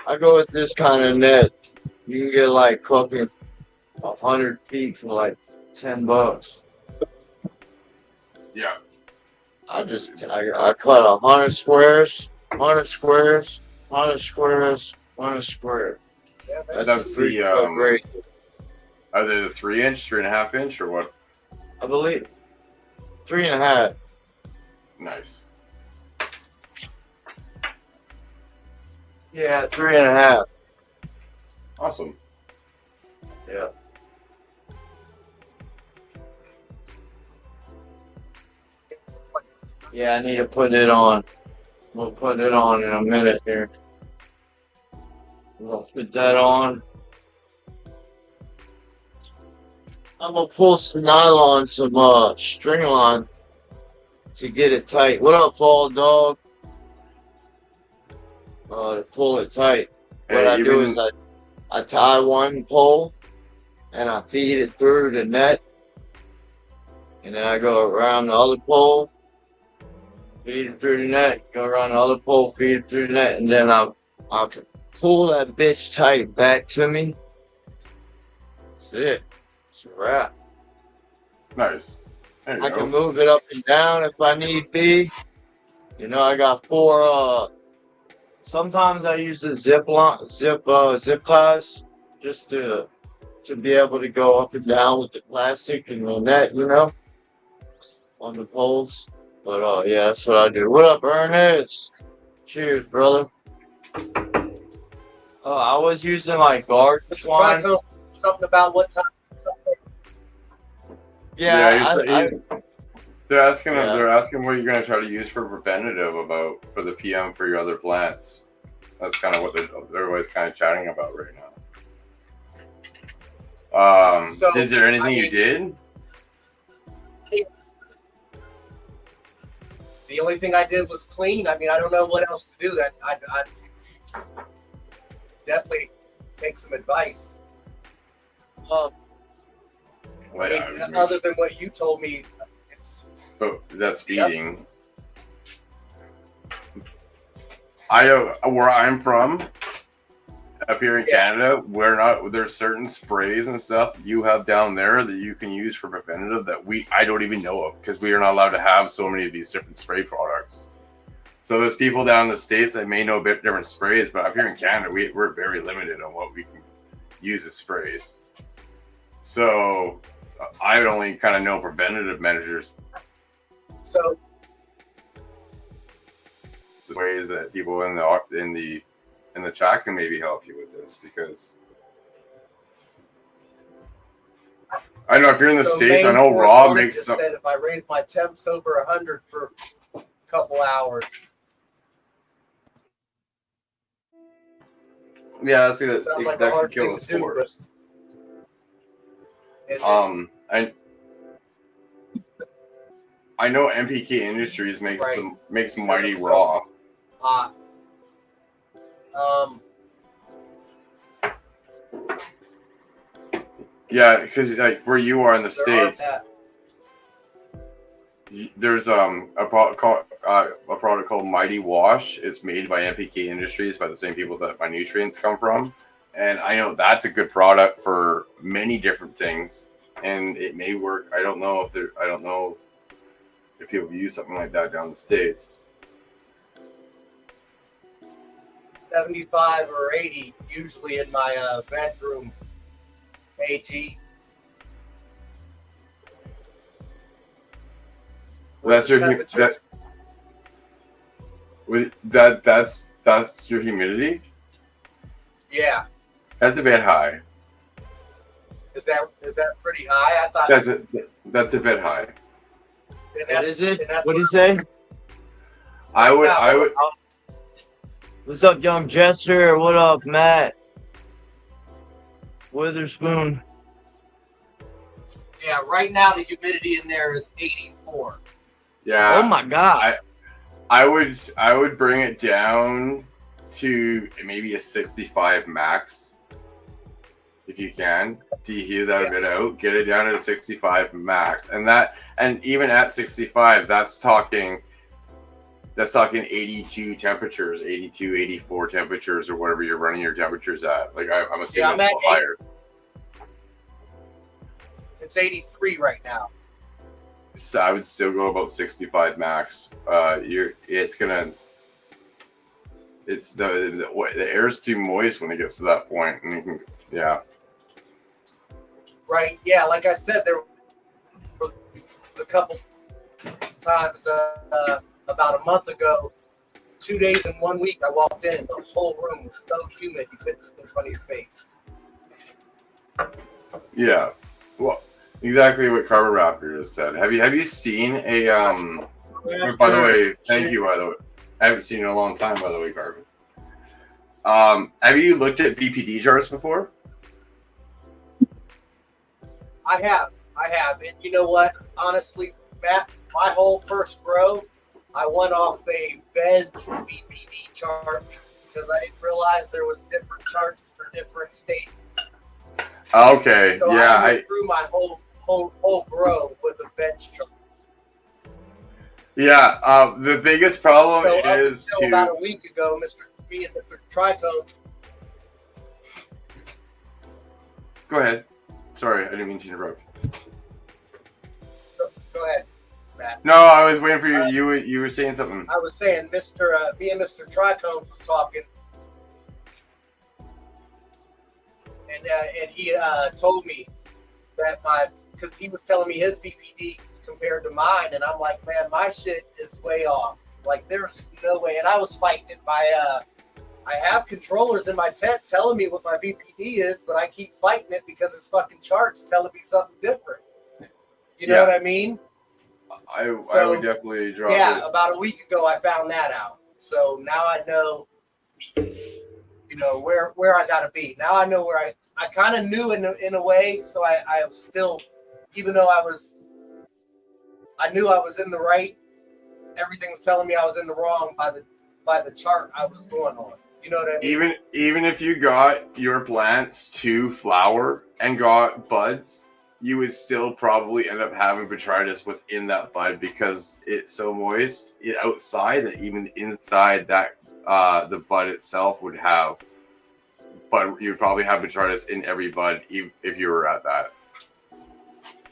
I go with this kind of net. You can get like fucking 100 feet for like $10. Yeah. I cut 100 squares, 100 squares, 100 squares, 100 squares. Yeah, That's a 3 the grade. Are they the 3-inch, 3.5 inch, or what? I believe 3.5. Nice. Yeah, 3.5. Awesome. Yeah. Yeah, I need to put it on. We'll put it on in a minute here. We'll put that on. I'm gonna pull some nylon, some string line to get it tight. What up, Paul Dog? To pull it tight. What I do is I tie one pole and I feed it through the net, and then I go around the other pole, feed it through the net, go around the other pole, feed it through the net, and then I'll pull that bitch tight back to me. That's it. It's a wrap. Nice. There you I go. can move it up and down if I need be. You know, I got 4. Sometimes I use the zip ties just to be able to go up and down with the plastic and the net, you know, on the poles. But yeah, that's what I do. What up, Ernest? Cheers, brother. I was using like guard twine. Something about what time. Yeah, they're asking what you're gonna try to use for preventative for the PM for your other plants. That's kind of what they're always kind of chatting about right now. Is there anything you did? The only thing I did was clean. I mean, I don't know what else to do. That I definitely take some advice. Other than what you told me, That's feeding. I know where I'm from, up here in Canada, there's certain sprays and stuff you have down there that you can use for preventative that I don't even know of, because we are not allowed to have so many of these different spray products. So there's people down in the States that may know a bit different sprays, but up here in Canada, we're very limited on what we can use as sprays. So I would only kind of know preventative measures. So ways that people in the chat can maybe help you with this, because I know if you're in the States, I know raw makes just said if I raise my temps over 100 for a couple hours. Yeah, that's good. Sounds like that a hard can kill thing the to do, spores. I know MPK Industries makes Mighty Raw. Yeah, because like where you are in the States, there's a product called Mighty Wash. It's made by MPK Industries, by the same people that my nutrients come from, and I know that's a good product for many different things, and it may work. I don't know if people use something like that down in the States. 75 or 80 usually in my bedroom. AG. That's your that's your humidity? Yeah. That's a bit high. Is that pretty high? I thought that's a bit high. What is it? What do you say? I would What's up, young Jester? What up, Matt? Witherspoon. Yeah, right now the humidity in there is 84. Yeah. Oh my God. I would bring it down to maybe a 65 max if you can. Deheat that a bit out, get it down to 65 max, and even at 65, that's talking 82 temperatures, 82, 84 temperatures, or whatever you're running your temperatures at. Like I'm assuming I'm it's at higher. It's 83 right now. So I would still go about 65 max. It's the air's too moist when it gets to that point, and you can, yeah. Right. Yeah. Like I said, there was a couple times about a month ago, 2 days in 1 week, I walked in and the whole room was so humid you couldn't see in front of your face. Yeah. Well, exactly what Carver Raptor just said. Have you seen a by the way, thank you, by the way. I haven't seen you in a long time, by the way, Carver. Have you looked at VPD charts before? I have. And you know what? Honestly, Matt, my whole first grow, I went off a veg VPD chart because I didn't realize there was different charts for different states. Okay. So yeah. I went through my whole grow with a veg chart. Yeah. The biggest problem is about a week ago, me and Mr. Tritone. Go ahead. Sorry, I didn't mean to interrupt. Go ahead, Matt. No, I was waiting for you. You were saying something. I was saying, me and Mr. Tricones was talking, and he told me that because he was telling me his VPD compared to mine, and I'm like, man, my shit is way off. Like, there's no way. And I was fighting it. I have controllers in my tent telling me what my VPD is, but I keep fighting it because it's fucking charts telling me something different. You know what I mean? I would definitely drop it. Yeah, about a week ago I found that out. So now I know, where I gotta be. Now I know where I kind of knew in a way. So I was still, even though I knew I was in the right. Everything was telling me I was in the wrong by the chart I was going on. You know what I mean? Even if you got your plants to flower and got buds, you would still probably end up having botrytis within that bud because it's so moist outside that even inside that the bud itself would have. But you'd probably have botrytis in every bud if you were at that.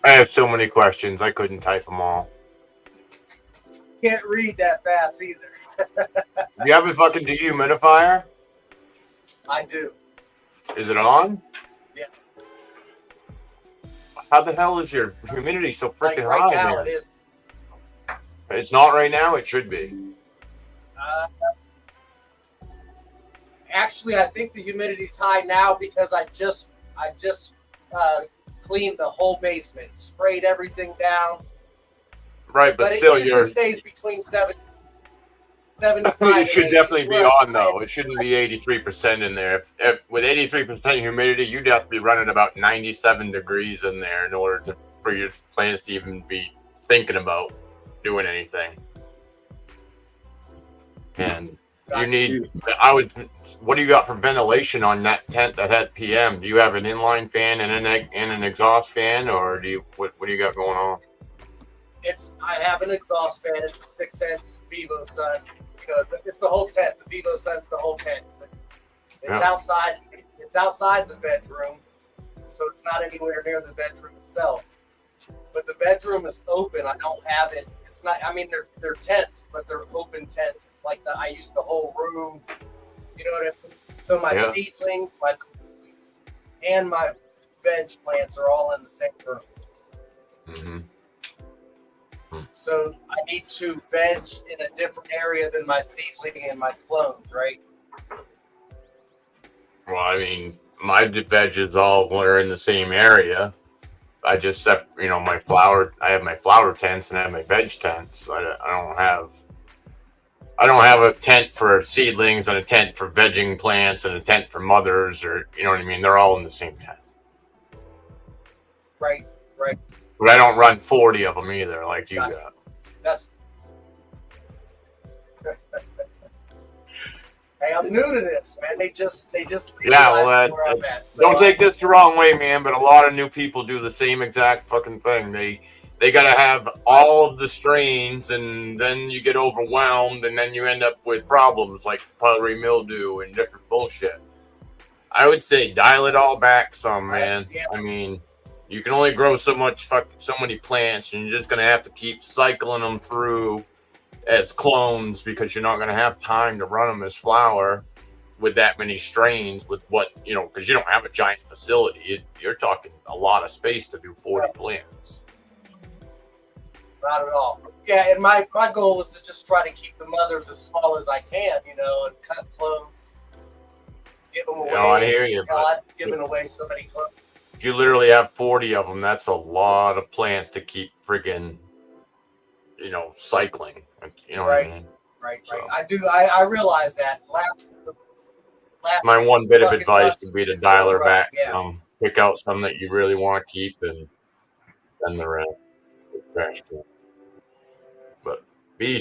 I have so many questions. I couldn't type them all. Can't read that fast either. Do you have a fucking dehumidifier? I do. Is it on? Yeah. How the hell is your humidity so freaking right high now there? it is. It's not right now. It should be. Actually, I think the humidity's high now because I just cleaned the whole basement, sprayed everything down. Right, but still, it stays between 75. It should definitely be on though. It shouldn't be 83% in there. If with 83% humidity, you'd have to be running about 97 degrees in there in order for your plants to even be thinking about doing anything. And you need. What do you got for ventilation on that tent that had PM? Do you have an inline fan and an exhaust fan, or what do you got going on? I have an exhaust fan. It's a 6-inch Vivo Sun. It's the whole tent. The Vivo Sun's the whole tent. It's outside. It's outside the bedroom, so it's not anywhere near the bedroom itself. But the bedroom is open. I don't have it. It's not. I mean, they're tents, but they're open tents. I use the whole room. You know what I mean? So my seedlings, my plants, and my veg plants are all in the same room. Mm-hmm. So I need to veg in a different area than my seedling and my clones, right? Well, I mean, my veggies all are in the same area. I just my flower. I have my flower tents and I have my veg tents. I don't have I don't have a tent for seedlings and a tent for vegging plants and a tent for mothers, or you know what I mean. They're all in the same tent. Right. But I don't run 40 of them either, like you Gotcha. got. That's. Hey, I'm new to this, man. They just Yeah, well, where I'm at. So don't take this the wrong way, man, but a lot of new people do the same exact fucking thing. They gotta have all of the strains, and then you get overwhelmed, and then you end up with problems like powdery mildew and different bullshit. I would say dial it all back some, man. Yeah. I mean, you can only grow so many plants, and you're just gonna have to keep cycling them through as clones because you're not gonna have time to run them as flower with that many strains with what, you know, because you don't have a giant facility. You're talking a lot of space to do 40 plants. Not at all. Yeah, and my goal was to just try to keep the mothers as small as I can, you know, and cut clones, give them away. You know, I hear you. I've given away so many clones. If you literally have 40 of them, that's a lot of plants to keep friggin', you know, cycling. You know what I mean? Right. I realize that. My one bit of fucking advice months would be to dial her right, back yeah. some. Pick out some that you really want to keep, and then the rest. Trash can. But be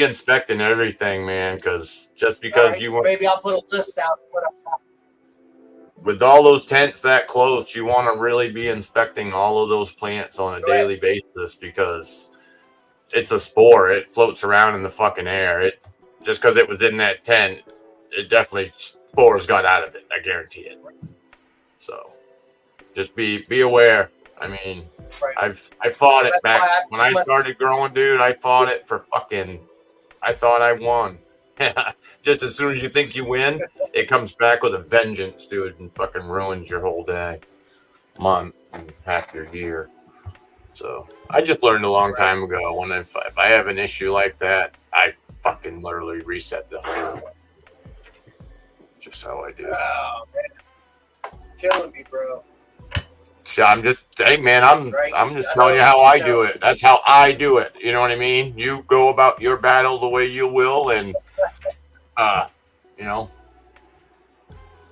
inspecting everything, man, because just because so maybe I'll put a list out. With all those tents that close, you want to really be inspecting all of those plants on a daily basis, because it's a spore. It floats around in the fucking air. Just because it was in that tent, it definitely spores got out of it. I guarantee it. So just be aware. I mean, I fought it back when I started growing, dude. I fought it for fucking. I thought I won. Just as soon as you think you win, it comes back with a vengeance, dude, and fucking ruins your whole day, month, and half your year. So I just learned a long time ago, when if I have an issue like that, I fucking literally reset the whole. Just how I do. Oh, man. Killing me, bro. So I'm just saying, man. I'm just telling you how I do it. That's how I do it. You know what I mean? You go about your battle the way you will, and you know,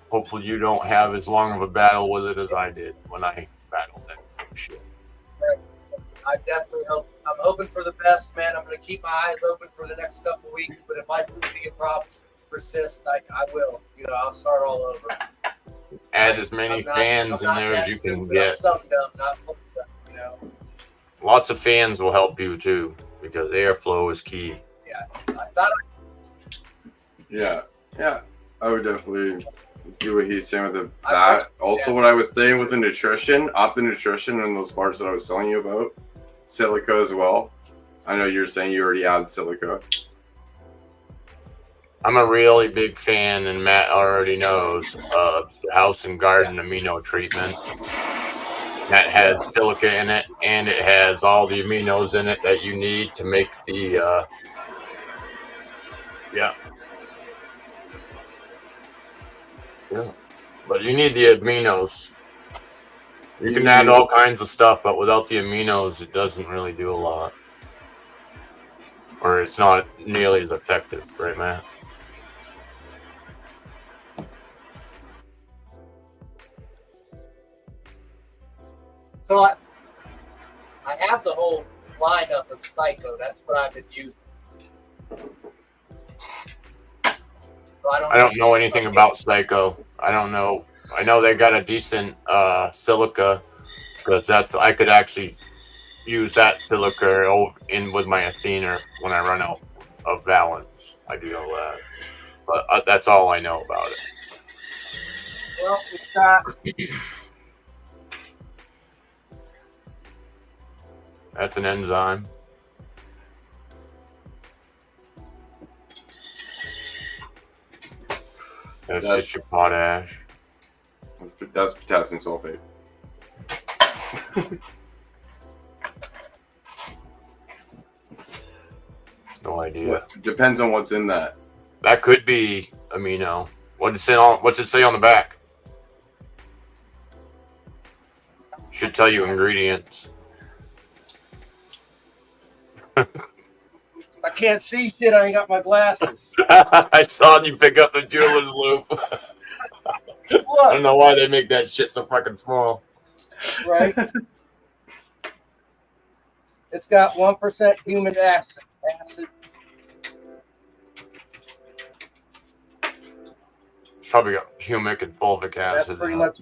hopefully you don't have as long of a battle with it as I did when I battled that shit. I definitely hope. I'm hoping for the best, man. I'm going to keep my eyes open for the next couple of weeks. But if I do see a problem persist, I will. You know, I'll start all over. Add as many fans in there as you can get. You know. Lots of fans will help you too, because airflow is key. Yeah, I thought. Yeah, I would definitely do what he's saying with that. Also, what I was saying with the nutrition, up the nutrition and those parts that I was telling you about, silica as well. I know you're saying you already add silica. I'm a really big fan, and Matt already knows, of the House and Garden amino treatment. That has silica in it, and it has all the aminos in it that you need to make the yeah. But you need the aminos. You can add all kinds of stuff, but without the aminos, it doesn't really do a lot. Or it's not nearly as effective, right, Matt? So I have the whole lineup of Psycho. That's what I've been using. So I don't know anything about Psycho. I don't know. I know they got a decent silica, because I could actually use that silica in with my Athena when I run out of balance. I do know that, but that's all I know about it. Well, it's got. That's an enzyme. That's just your potash. That's potassium sulfate. No idea. Depends on what's in that. That could be amino. What's it say on the back? Should tell you ingredients. I can't see shit. I ain't got my glasses. I saw you pick up the jeweler's loop. I What? don't know why they make that shit so fucking small. Right? It's got 1% human acid. It's probably got humic and fulvic acid. That's pretty much.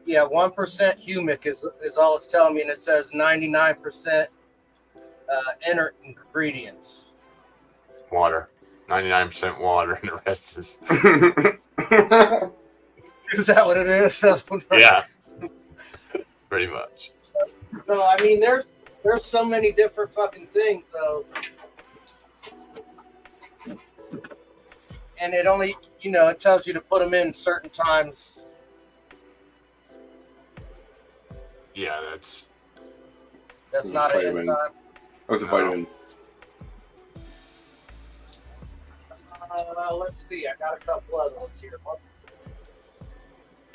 Yeah, 1% humic is all it's telling me, and it says 99% inert ingredients. Water. 99% water, and the rest is. Is that what it is? That's what Yeah. Pretty much. So I mean, there's so many different fucking things, though. And it only, it tells you to put them in certain times. Yeah, that's not an enzyme. What's a vitamin? Let's see. I got a couple other ones here.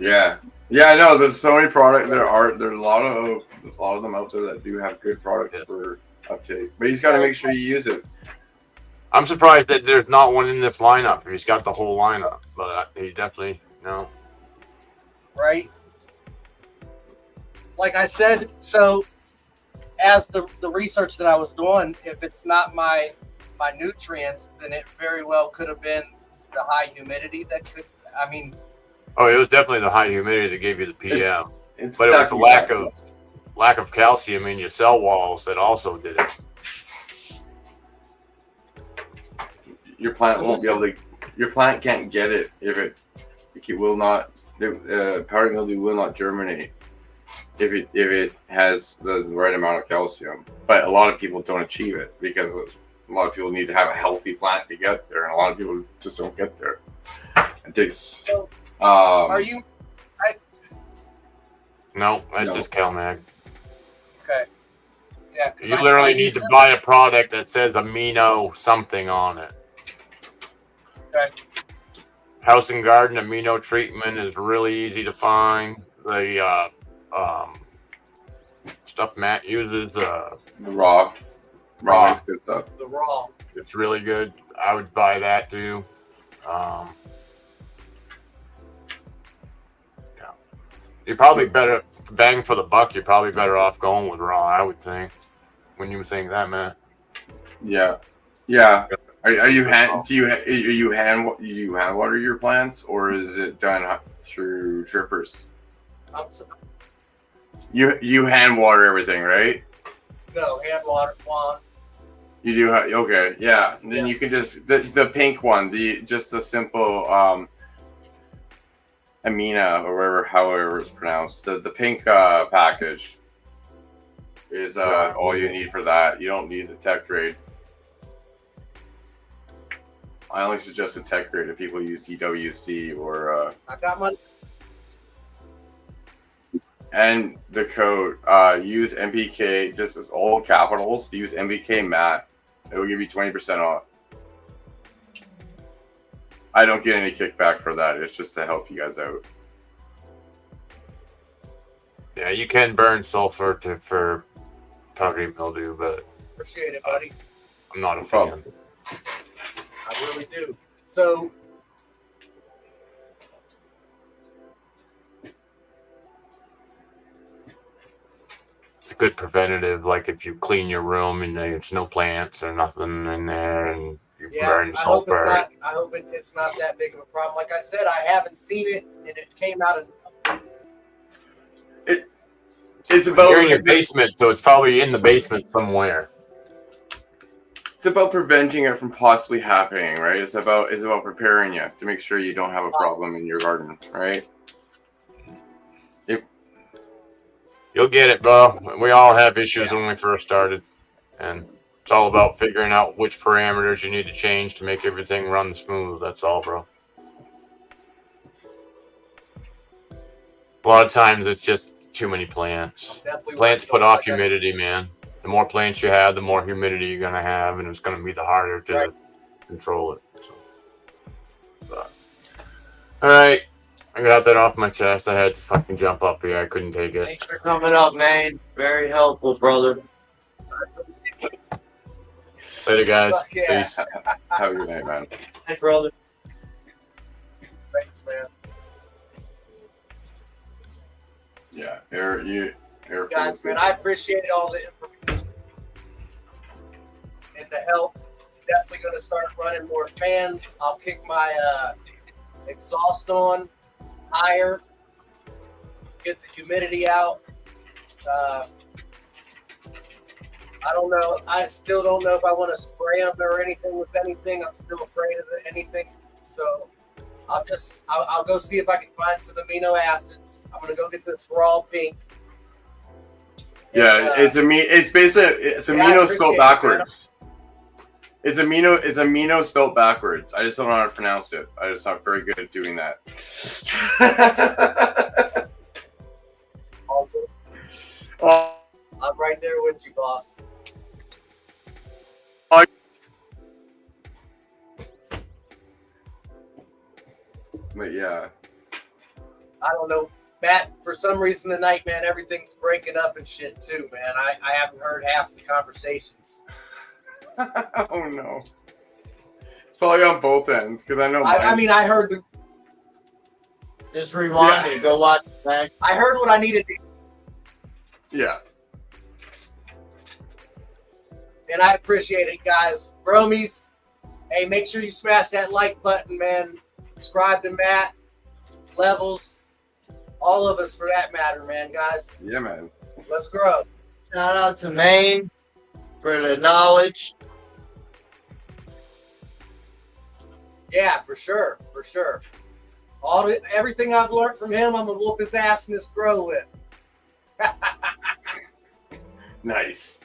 Yeah, I know. There's so many products. There's a lot of them out there that do have good products for uptake. But he's got to make sure you use it. I'm surprised that there's not one in this lineup. He's got the whole lineup, but he definitely Right. Like I said, so as the research that I was doing, if it's not my nutrients, then it very well could have been the high humidity that could. I mean. Oh, it was definitely the high humidity that gave you the PM, but it was the lack of calcium in your cell walls that also did it. Your plant won't be able to. Your plant can't get it if it will not. Powdery mildew will not germinate if it has the right amount of calcium. But a lot of people don't achieve it because a lot of people need to have a healthy plant to get there, and a lot of people just don't get there. It takes. Are you? No, that's just CalMag. Okay. Yeah. You literally need to buy a product that says amino something on it. Okay. House and Garden amino treatment is really easy to find. The stuff Matt uses, the raw is good stuff. The raw. It's really good. I would buy that too. You're probably better bang for the buck. You're probably better off going with raw, I would think. When you were saying that, Matt. Yeah. Are you hand water your plants, or is it done through drippers? You hand water everything, right? No, hand water plant. You do. Okay, yeah. And then you can just the pink one, the simple Amina or however it's pronounced. The pink package is all you need for that. You don't need the tech grade. I only suggest the tech grade if people use DWC or. I got my. And the code use MPK, just as all capitals. Use MPK Matt. It will give you 20% off. I don't get any kickback for that. It's just to help you guys out. Yeah, you can burn sulfur for powdery mildew, but appreciate it, buddy. I'm not a fan. I really do. So it's a good preventative, like if you clean your room and there's no plants or nothing in there and you burn sulfur. I hope it's not that big of a problem. Like I said, I haven't seen it, and it came out of. It's about. You're in your basement, so it's probably in the basement somewhere. It's about preventing it from possibly happening, right? It's about preparing you to make sure you don't have a problem in your garden, right? You'll get it, bro. We all have issues when we first started, and it's all about figuring out which parameters you need to change to make everything run smooth. That's all, bro. A lot of times it's just too many plants. Plants put off humidity, man. The more plants you have, the more humidity you're going to have, and it's going to be the harder to control it. So. But. All right. I got that off my chest. I had to fucking jump up here. I couldn't take it. Thanks for coming up, man. Very helpful, brother. Later, guys. Fuck yeah. Peace. Have a good night, man. Hey, brother. Thanks, man. Yeah, Air Guys, feels good. man, I appreciate all the information and the help. Definitely going to start running more fans. I'll kick my exhaust on higher, get the humidity out. I don't know. I still don't know if I want to spray them or anything with anything. I'm still afraid of anything. So I'll go see if I can find some amino acids. I'm going to go get this raw pink. Yeah, it's amino spelled backwards. It's amino spelled backwards. I just don't know how to pronounce it. I just not very good at doing that. I'm right there with you, boss. But yeah. I don't know, Matt, for some reason tonight, man, everything's breaking up and shit too, man. I haven't heard half the conversations. Oh no. It's probably on both ends because I know. I mean, I heard the. Just rewind it. Go watch it back. I heard what I needed to. Yeah. And I appreciate it, guys. Bromies, hey, make sure you smash that like button, man. Subscribe to Matt, Levels, all of us for that matter, man, guys. Yeah, man. Let's grow. Shout out to Maine for the knowledge. Yeah, for sure, for sure. Everything I've learned from him, I'm gonna whoop his ass in this grow with. Nice.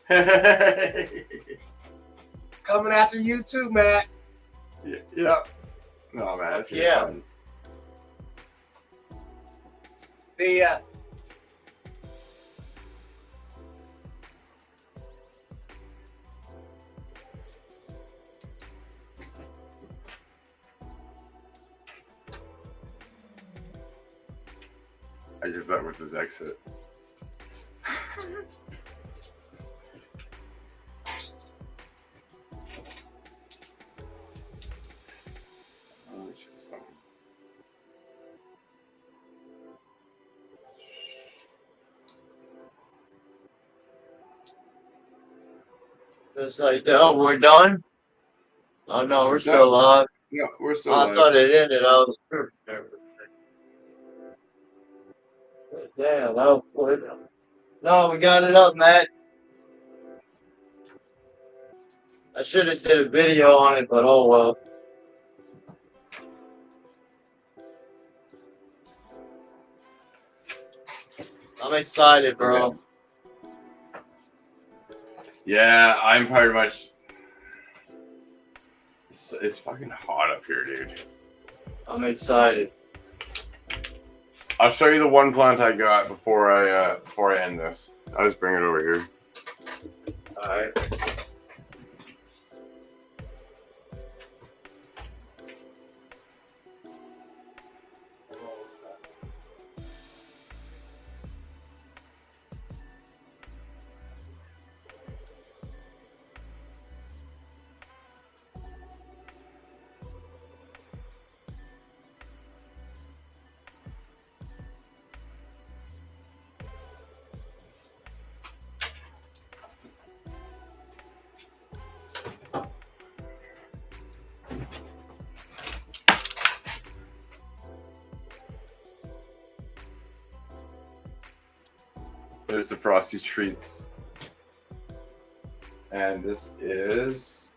Coming after you too, Matt. Yeah. No, man, it's really fun. The I guess that was his exit. It's like, oh, we're done? Oh, no, we're still live. No, we're still I live. thought it ended. I was damn, that was quick. No, we got it up, Matt. I should have did a video on it, but oh well. I'm excited, bro. Okay. Yeah, I'm pretty much. It's fucking hot up here, dude. I'm excited. I'll show you the one plant I got before I end this. I'll just bring it over here. All right. There's the Frosty Treats. And this is...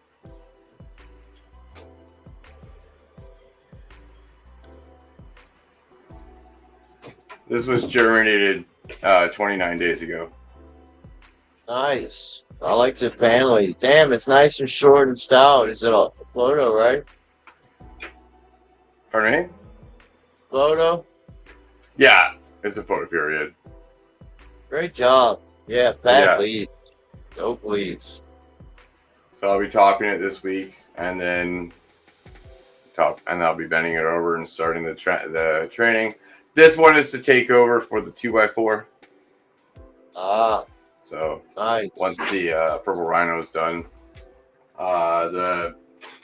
This was germinated 29 days ago. Nice. I like the family. Damn, it's nice and short and stout. Is it a photo, right? Pardon me? Photo? Yeah, it's a photo period. Great job. Yeah, fat leaves. Dope leaves. So I'll be topping it this week, and then I'll be bending it over and starting the training. This one is to take over for the 2x4. Ah. So nice. Once the Purple Rhino is done, The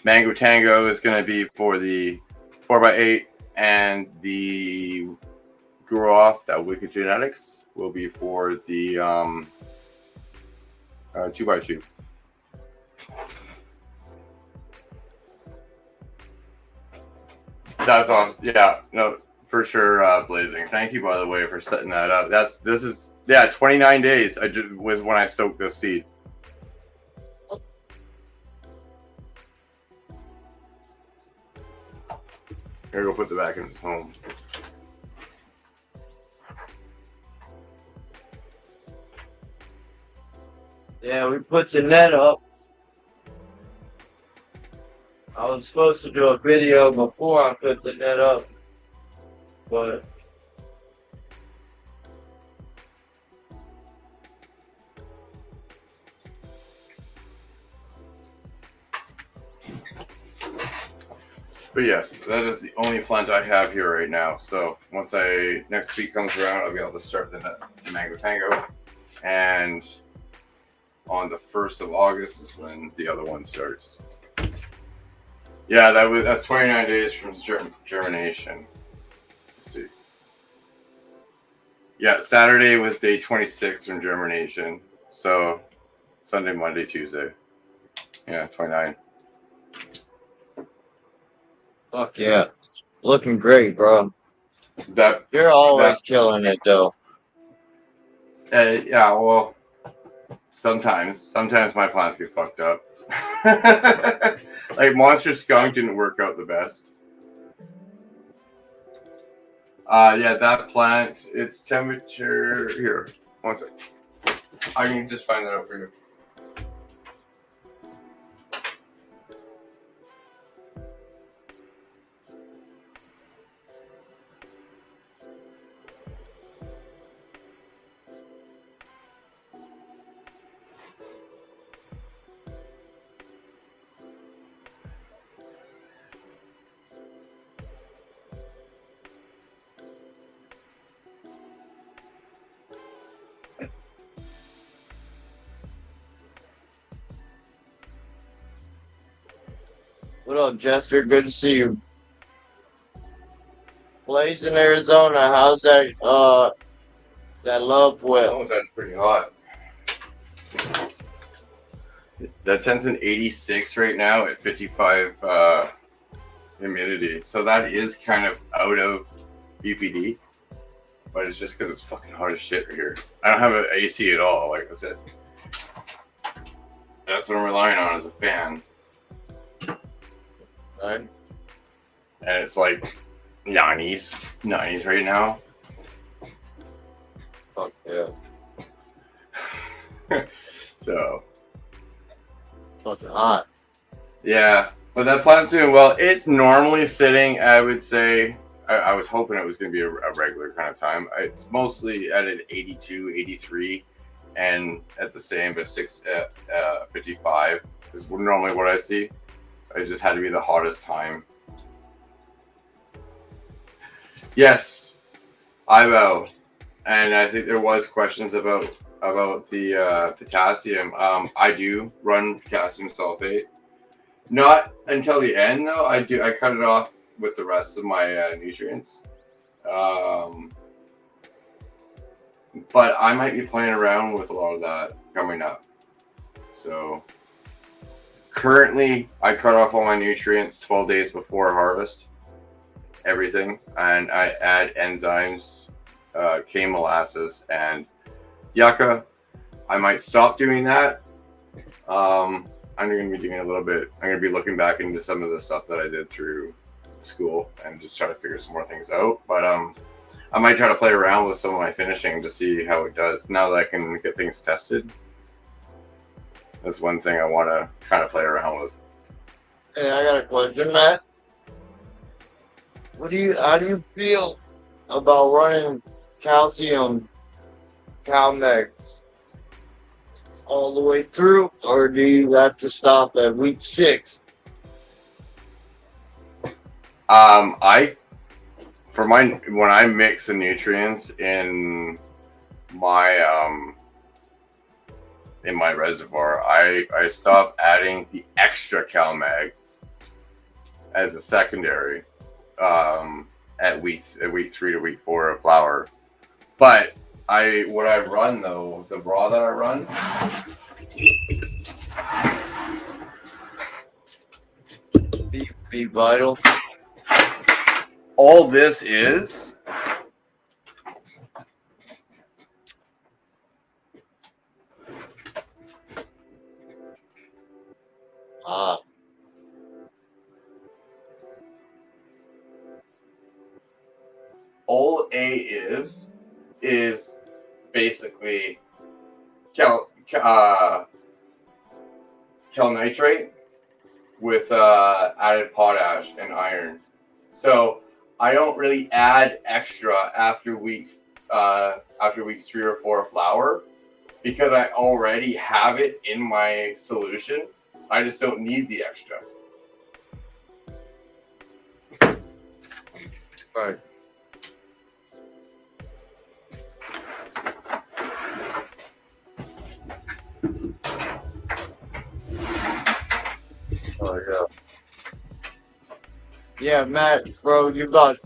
Mango Tango is going to be for the 4x8, and the Grow Off, that Wicked Genetics, will be for the 2x2. That's awesome. Yeah, no, for sure, Blazing. Thank you, by the way, for setting that up. This is 29 days. Was when I soaked this seed. Here, go put the back in his home. Yeah, we put the net up. I was supposed to do a video before I put the net up, but yes, that is the only plant I have here right now. So once next week comes around, I'll be able to start the Mango Tango, and on the 1st of August is when the other one starts. Yeah, that's 29 days from germination. Let's see. Yeah, Saturday was day 26 from germination. So Sunday, Monday, Tuesday. Yeah, 29. fuck yeah. Looking great, bro. That You're always killing it, though. yeah, well, sometimes my plants get fucked up. Like Monster Skunk didn't work out the best. Yeah, that plant, its temperature here. One sec. I can just find that out for you. What up, Jester? Good to see you. Blaze in Arizona, how's that love well? Oh, that's pretty hot. That tends in 86 right now at 55 humidity. So that is kind of out of BPD. But it's just because it's fucking hot as shit right here. I don't have an AC at all, like I said. That's what I'm relying on as a fan. Right. And it's like 90s right now. Fuck yeah. So. Fucking hot. Yeah, but that plant's doing well. It's normally sitting, I would say, I was hoping it was going to be a regular kind of time. It's mostly at an 82, 83, and at the same as 55 is normally what I see. It just had to be the hottest time. Yes, I will. And I think there was questions about the potassium. I do run potassium sulfate. Not until the end though. I cut it off with the rest of my nutrients. But I might be playing around with a lot of that coming up. So currently I cut off all my nutrients 12 days before harvest. Everything. And I add enzymes, cane molasses, and yucca. I might stop doing that. I'm going to be doing a little bit. I'm going to be looking back into some of the stuff that I did through school and just try to figure some more things out. But I might try to play around with some of my finishing to see how it does now that I can get things tested. That's one thing I want to kind of play around with. Hey, I got a question, Matt. How do you feel about running calcium CalMex all the way through, or do you have to stop at week 6? When I mix the nutrients in my in my reservoir. I stopped adding the extra CalMag as a secondary at week 3 to week 4 of flower. But what I run though, the raw that I run, Be vital. all this is all A is basically cal nitrate with added potash and iron. So I don't really add extra after weeks 3 or 4 of flower because I already have it in my solution. I just don't need the extra. Right. Oh yeah. Yeah, Matt, bro, you got.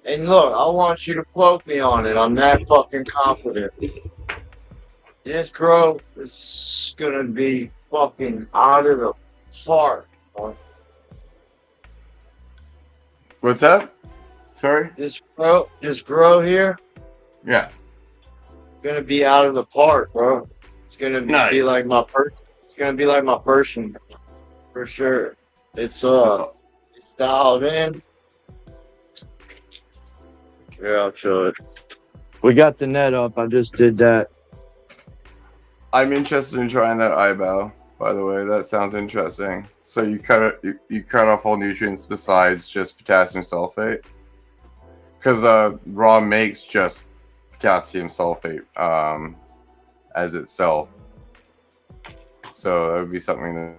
And look, I want you to quote me on it. I'm that fucking confident. This grow is gonna be fucking out of the park. What's that? Sorry? This grow here, Yeah. gonna be out of the park, bro. It's gonna be Nice. like my first. It's gonna be like my first one, for sure. It's dialed in. Yeah, I'll show it. We got the net up. I just did that. I'm interested in trying that eyebow, by the way. That sounds interesting. So you cut off all nutrients besides just potassium sulfate? Because raw makes just potassium sulfate as itself. So that would be something that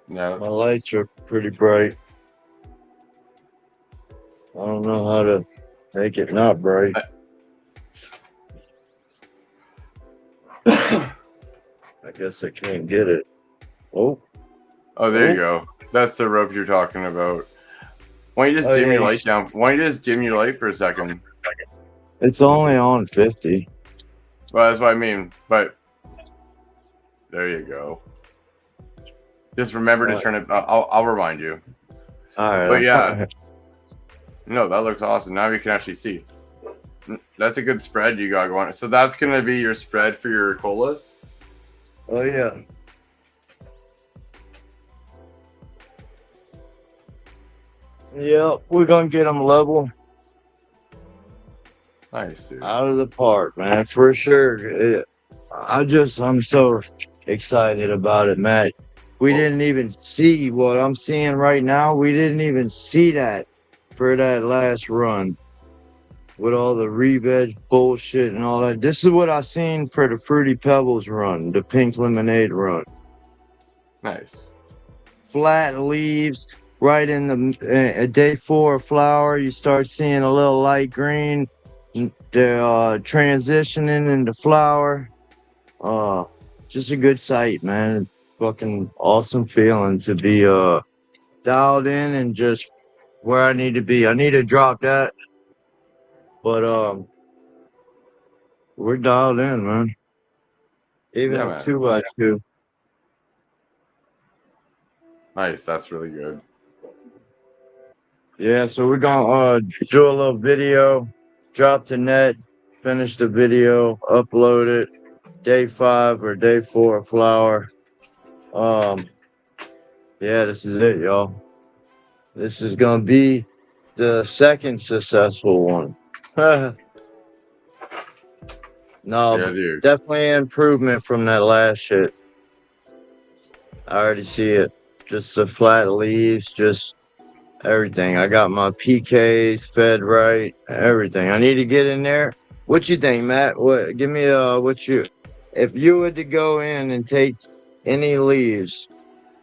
My lights are pretty bright. I don't know how to make it not bright. I guess I can't get it. Oh, there you go. That's the rope you're talking about. Why don't you just dim your light down? Why don't you just dim your light for a second? It's only on 50. Well, that's what I mean. But there you go. Just remember to turn it. I'll remind you. All right. But yeah, no, that looks awesome. Now you can actually see. That's a good spread you got going. So that's gonna be your spread for your colas. Oh yeah. Yep, we're gonna get them level. Nice, dude. Out of the park, man, for sure. I'm so excited about it, Matt. We didn't even see what I'm seeing right now. We didn't even see that for that last run with all the re-veg bullshit and all that. This is what I seen for the Fruity Pebbles run, the Pink Lemonade run. Nice. Flat leaves right in the day 4 flower. You start seeing a little light green. They're transitioning into flower. Just a good sight, man. Fucking awesome feeling to be dialed in and just where I need to be. I need to drop that, but we're dialed in, man. Even Yeah, a man. 2x2. Nice. That's really good. Yeah, so we're gonna do a little video, drop the net, finish the video, upload it. Day 5 or day 4 of flower. Yeah, this is it, y'all. This is gonna be the second successful one. No, Yeah, dude. definitely an improvement from that last shit. I already see it. Just the flat leaves, just everything. I got my PKs fed right, everything. I need to get in there. What you think, Matt? What? Give me what you? if you were to go in and take any leaves,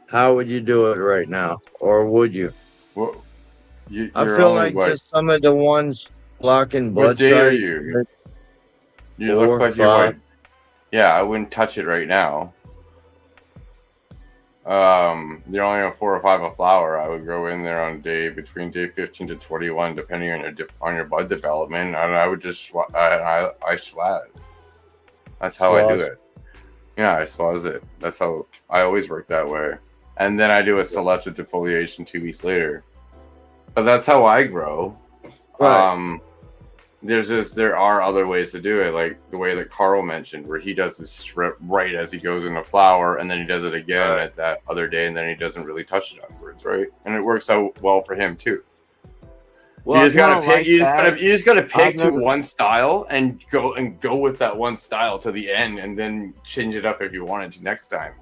how would you do it right now? Or would you? Well, I you're feel only like what? just some of the ones blocking What blood day are sites, you? You look 4, like you're 5. what? Yeah, I wouldn't touch it right now. You're only on 4 or 5 a flower. I would go in there on between day 15 to 21, depending on your bud development, and I would just I swaz. That's how I do Swaz. it. Yeah, I swaz it. That's how I always work that way. And then I do a selective defoliation 2 weeks later. But that's how I grow. Right. There are other ways to do it, like the way that Carl mentioned, where he does his strip right as he goes into flower, and then he does it again at that other day, and then he doesn't really touch it afterwards, right? And it works out well for him too. Well, You just gotta pick. like You just gotta pick to never, one style and go with that one style to the end, and then change it up if you wanted to next time.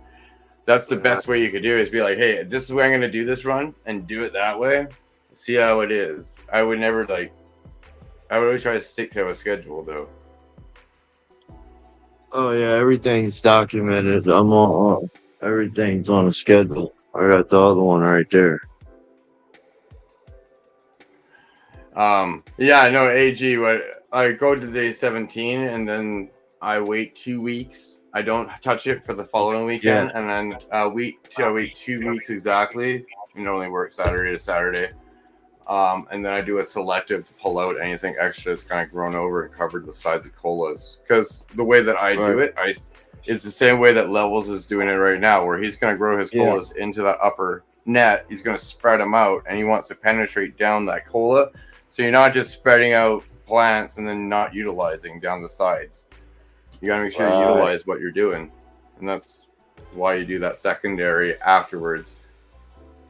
That's the best way you could do it, is be like, hey, this is the way I'm gonna do this run, and do it that way. See how it is. I would never I would always try to stick to a schedule, though. oh yeah, everything's documented. I'm on everything's on a schedule. I got the other one right there. Yeah, no, AG. What I go to day 17, and then I wait 2 weeks. I don't touch it for the following weekend, and then I wait 2 weeks exactly. And only work Saturday to Saturday. And then I do a selective to pull out anything extra that's kind of grown over and covered the sides of colas. Because the way that I do it, it's the same way that Levels is doing it right now, where he's going to grow his colas into that upper net. He's going to spread them out, and he wants to penetrate down that cola. So you're not just spreading out plants and then not utilizing down the sides. You got to make sure you utilize what you're doing. And that's why you do that secondary afterwards.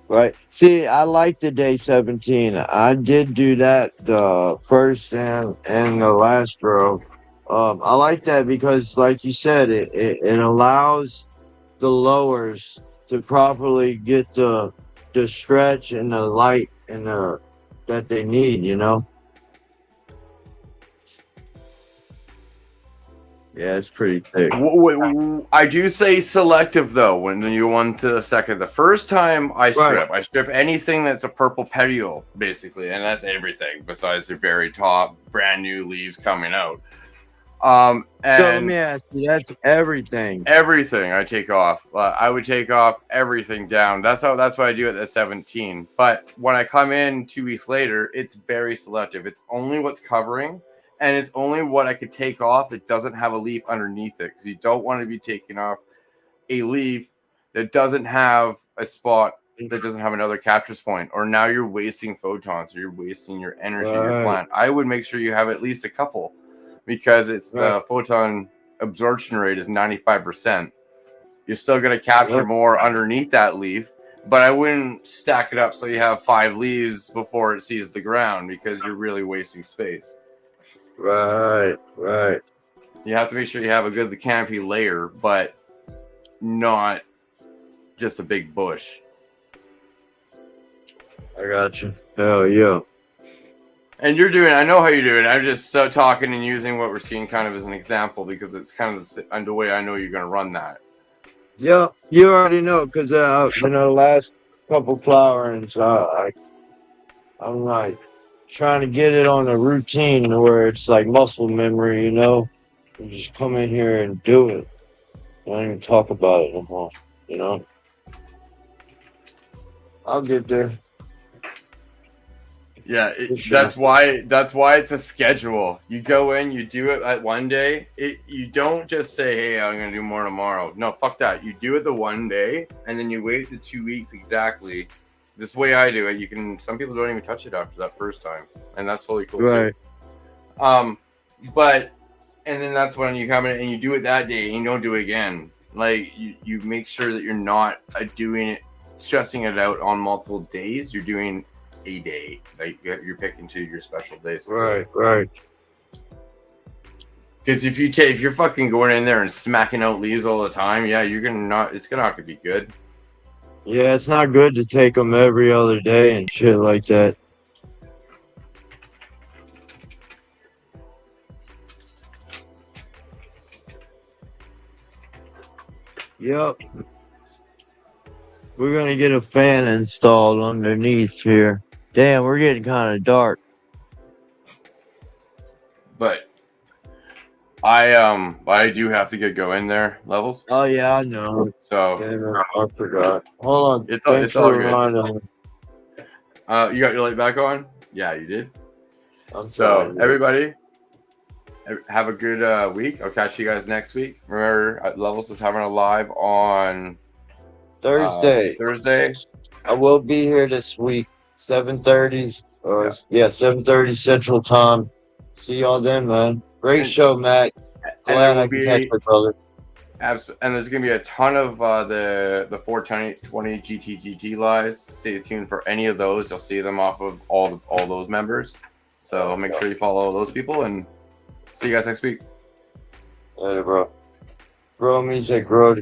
Right. See, I like the day 17. I did do that the first and the last row. I like that because, like you said, it allows the lowers to properly get the stretch and the light and that they need, you know? Yeah, it's pretty thick. I do say selective, though, when you want to the second. The first time I strip anything that's a purple petiole, basically, and that's everything besides the very top, brand new leaves coming out. So let me ask you, that's everything. Everything I take off. I would take off everything down. That's why I do it at 17. But when I come in 2 weeks later, it's very selective. It's only what's covering. And it's only what I could take off that doesn't have a leaf underneath it, because you don't want to be taking off a leaf that doesn't have a spot, that doesn't have another capture point, or now you're wasting photons, or you're wasting your energy, your plant. I would make sure you have at least a couple, because it's the photon absorption rate is 95%. You're still going to capture more underneath that leaf, but I wouldn't stack it up so you have 5 leaves before it sees the ground, because you're really wasting space. Right. You have to make sure you have a good canopy layer, but not just a big bush. I got you. Hell yeah. And you're doing, I know how you're doing. I'm just talking and using what we're seeing kind of as an example, because it's kind of the way I know you're going to run that. Yeah, you already know, because the last couple flowerings, I'm like trying to get it on a routine where it's like muscle memory, you know. You just come in here and do it. Don't even talk about it no more, you know. I'll get there. Yeah, that's why it's a schedule. You go in, you do it at one day. You don't just say, hey, I'm going to do more tomorrow. No, fuck that. You do it the one day, and then you wait the 2 weeks exactly. This way I do it. Some people don't even touch it after that first time, and that's totally cool. Right. But and then that's when you come in and you do it that day, and you don't do it again. Like you make sure that you're not doing it, stressing it out on multiple days. You're doing a day, like you're picking to your special days. Right. Because if you're fucking going in there and smacking out leaves all the time, yeah, it's not gonna be good. Yeah, it's not good to take them every other day and shit like that. Yep. We're gonna get a fan installed underneath here. Damn, we're getting kind of dark. But I do have to get going there, Levels. Oh yeah, I know. So Damn, I forgot. Hold on. it's Thanks all for good. reminding me. You got your light back on? Yeah, you did. I'm So sorry. everybody, have a good week. I'll catch you guys next week. Remember, Levels is having a live on Thursday. Thursday. I will be here this week. 7:30 or Yeah. 7:30 Central Time. See y'all then, man. Great And- show, Matt. Glad I can catch my brother. And there's going to be a ton of the 420 GTGT lives. Stay tuned for any of those. You'll see them off of all those members. So make sure you follow those people and see you guys next week. Later, bro. Grow music, grow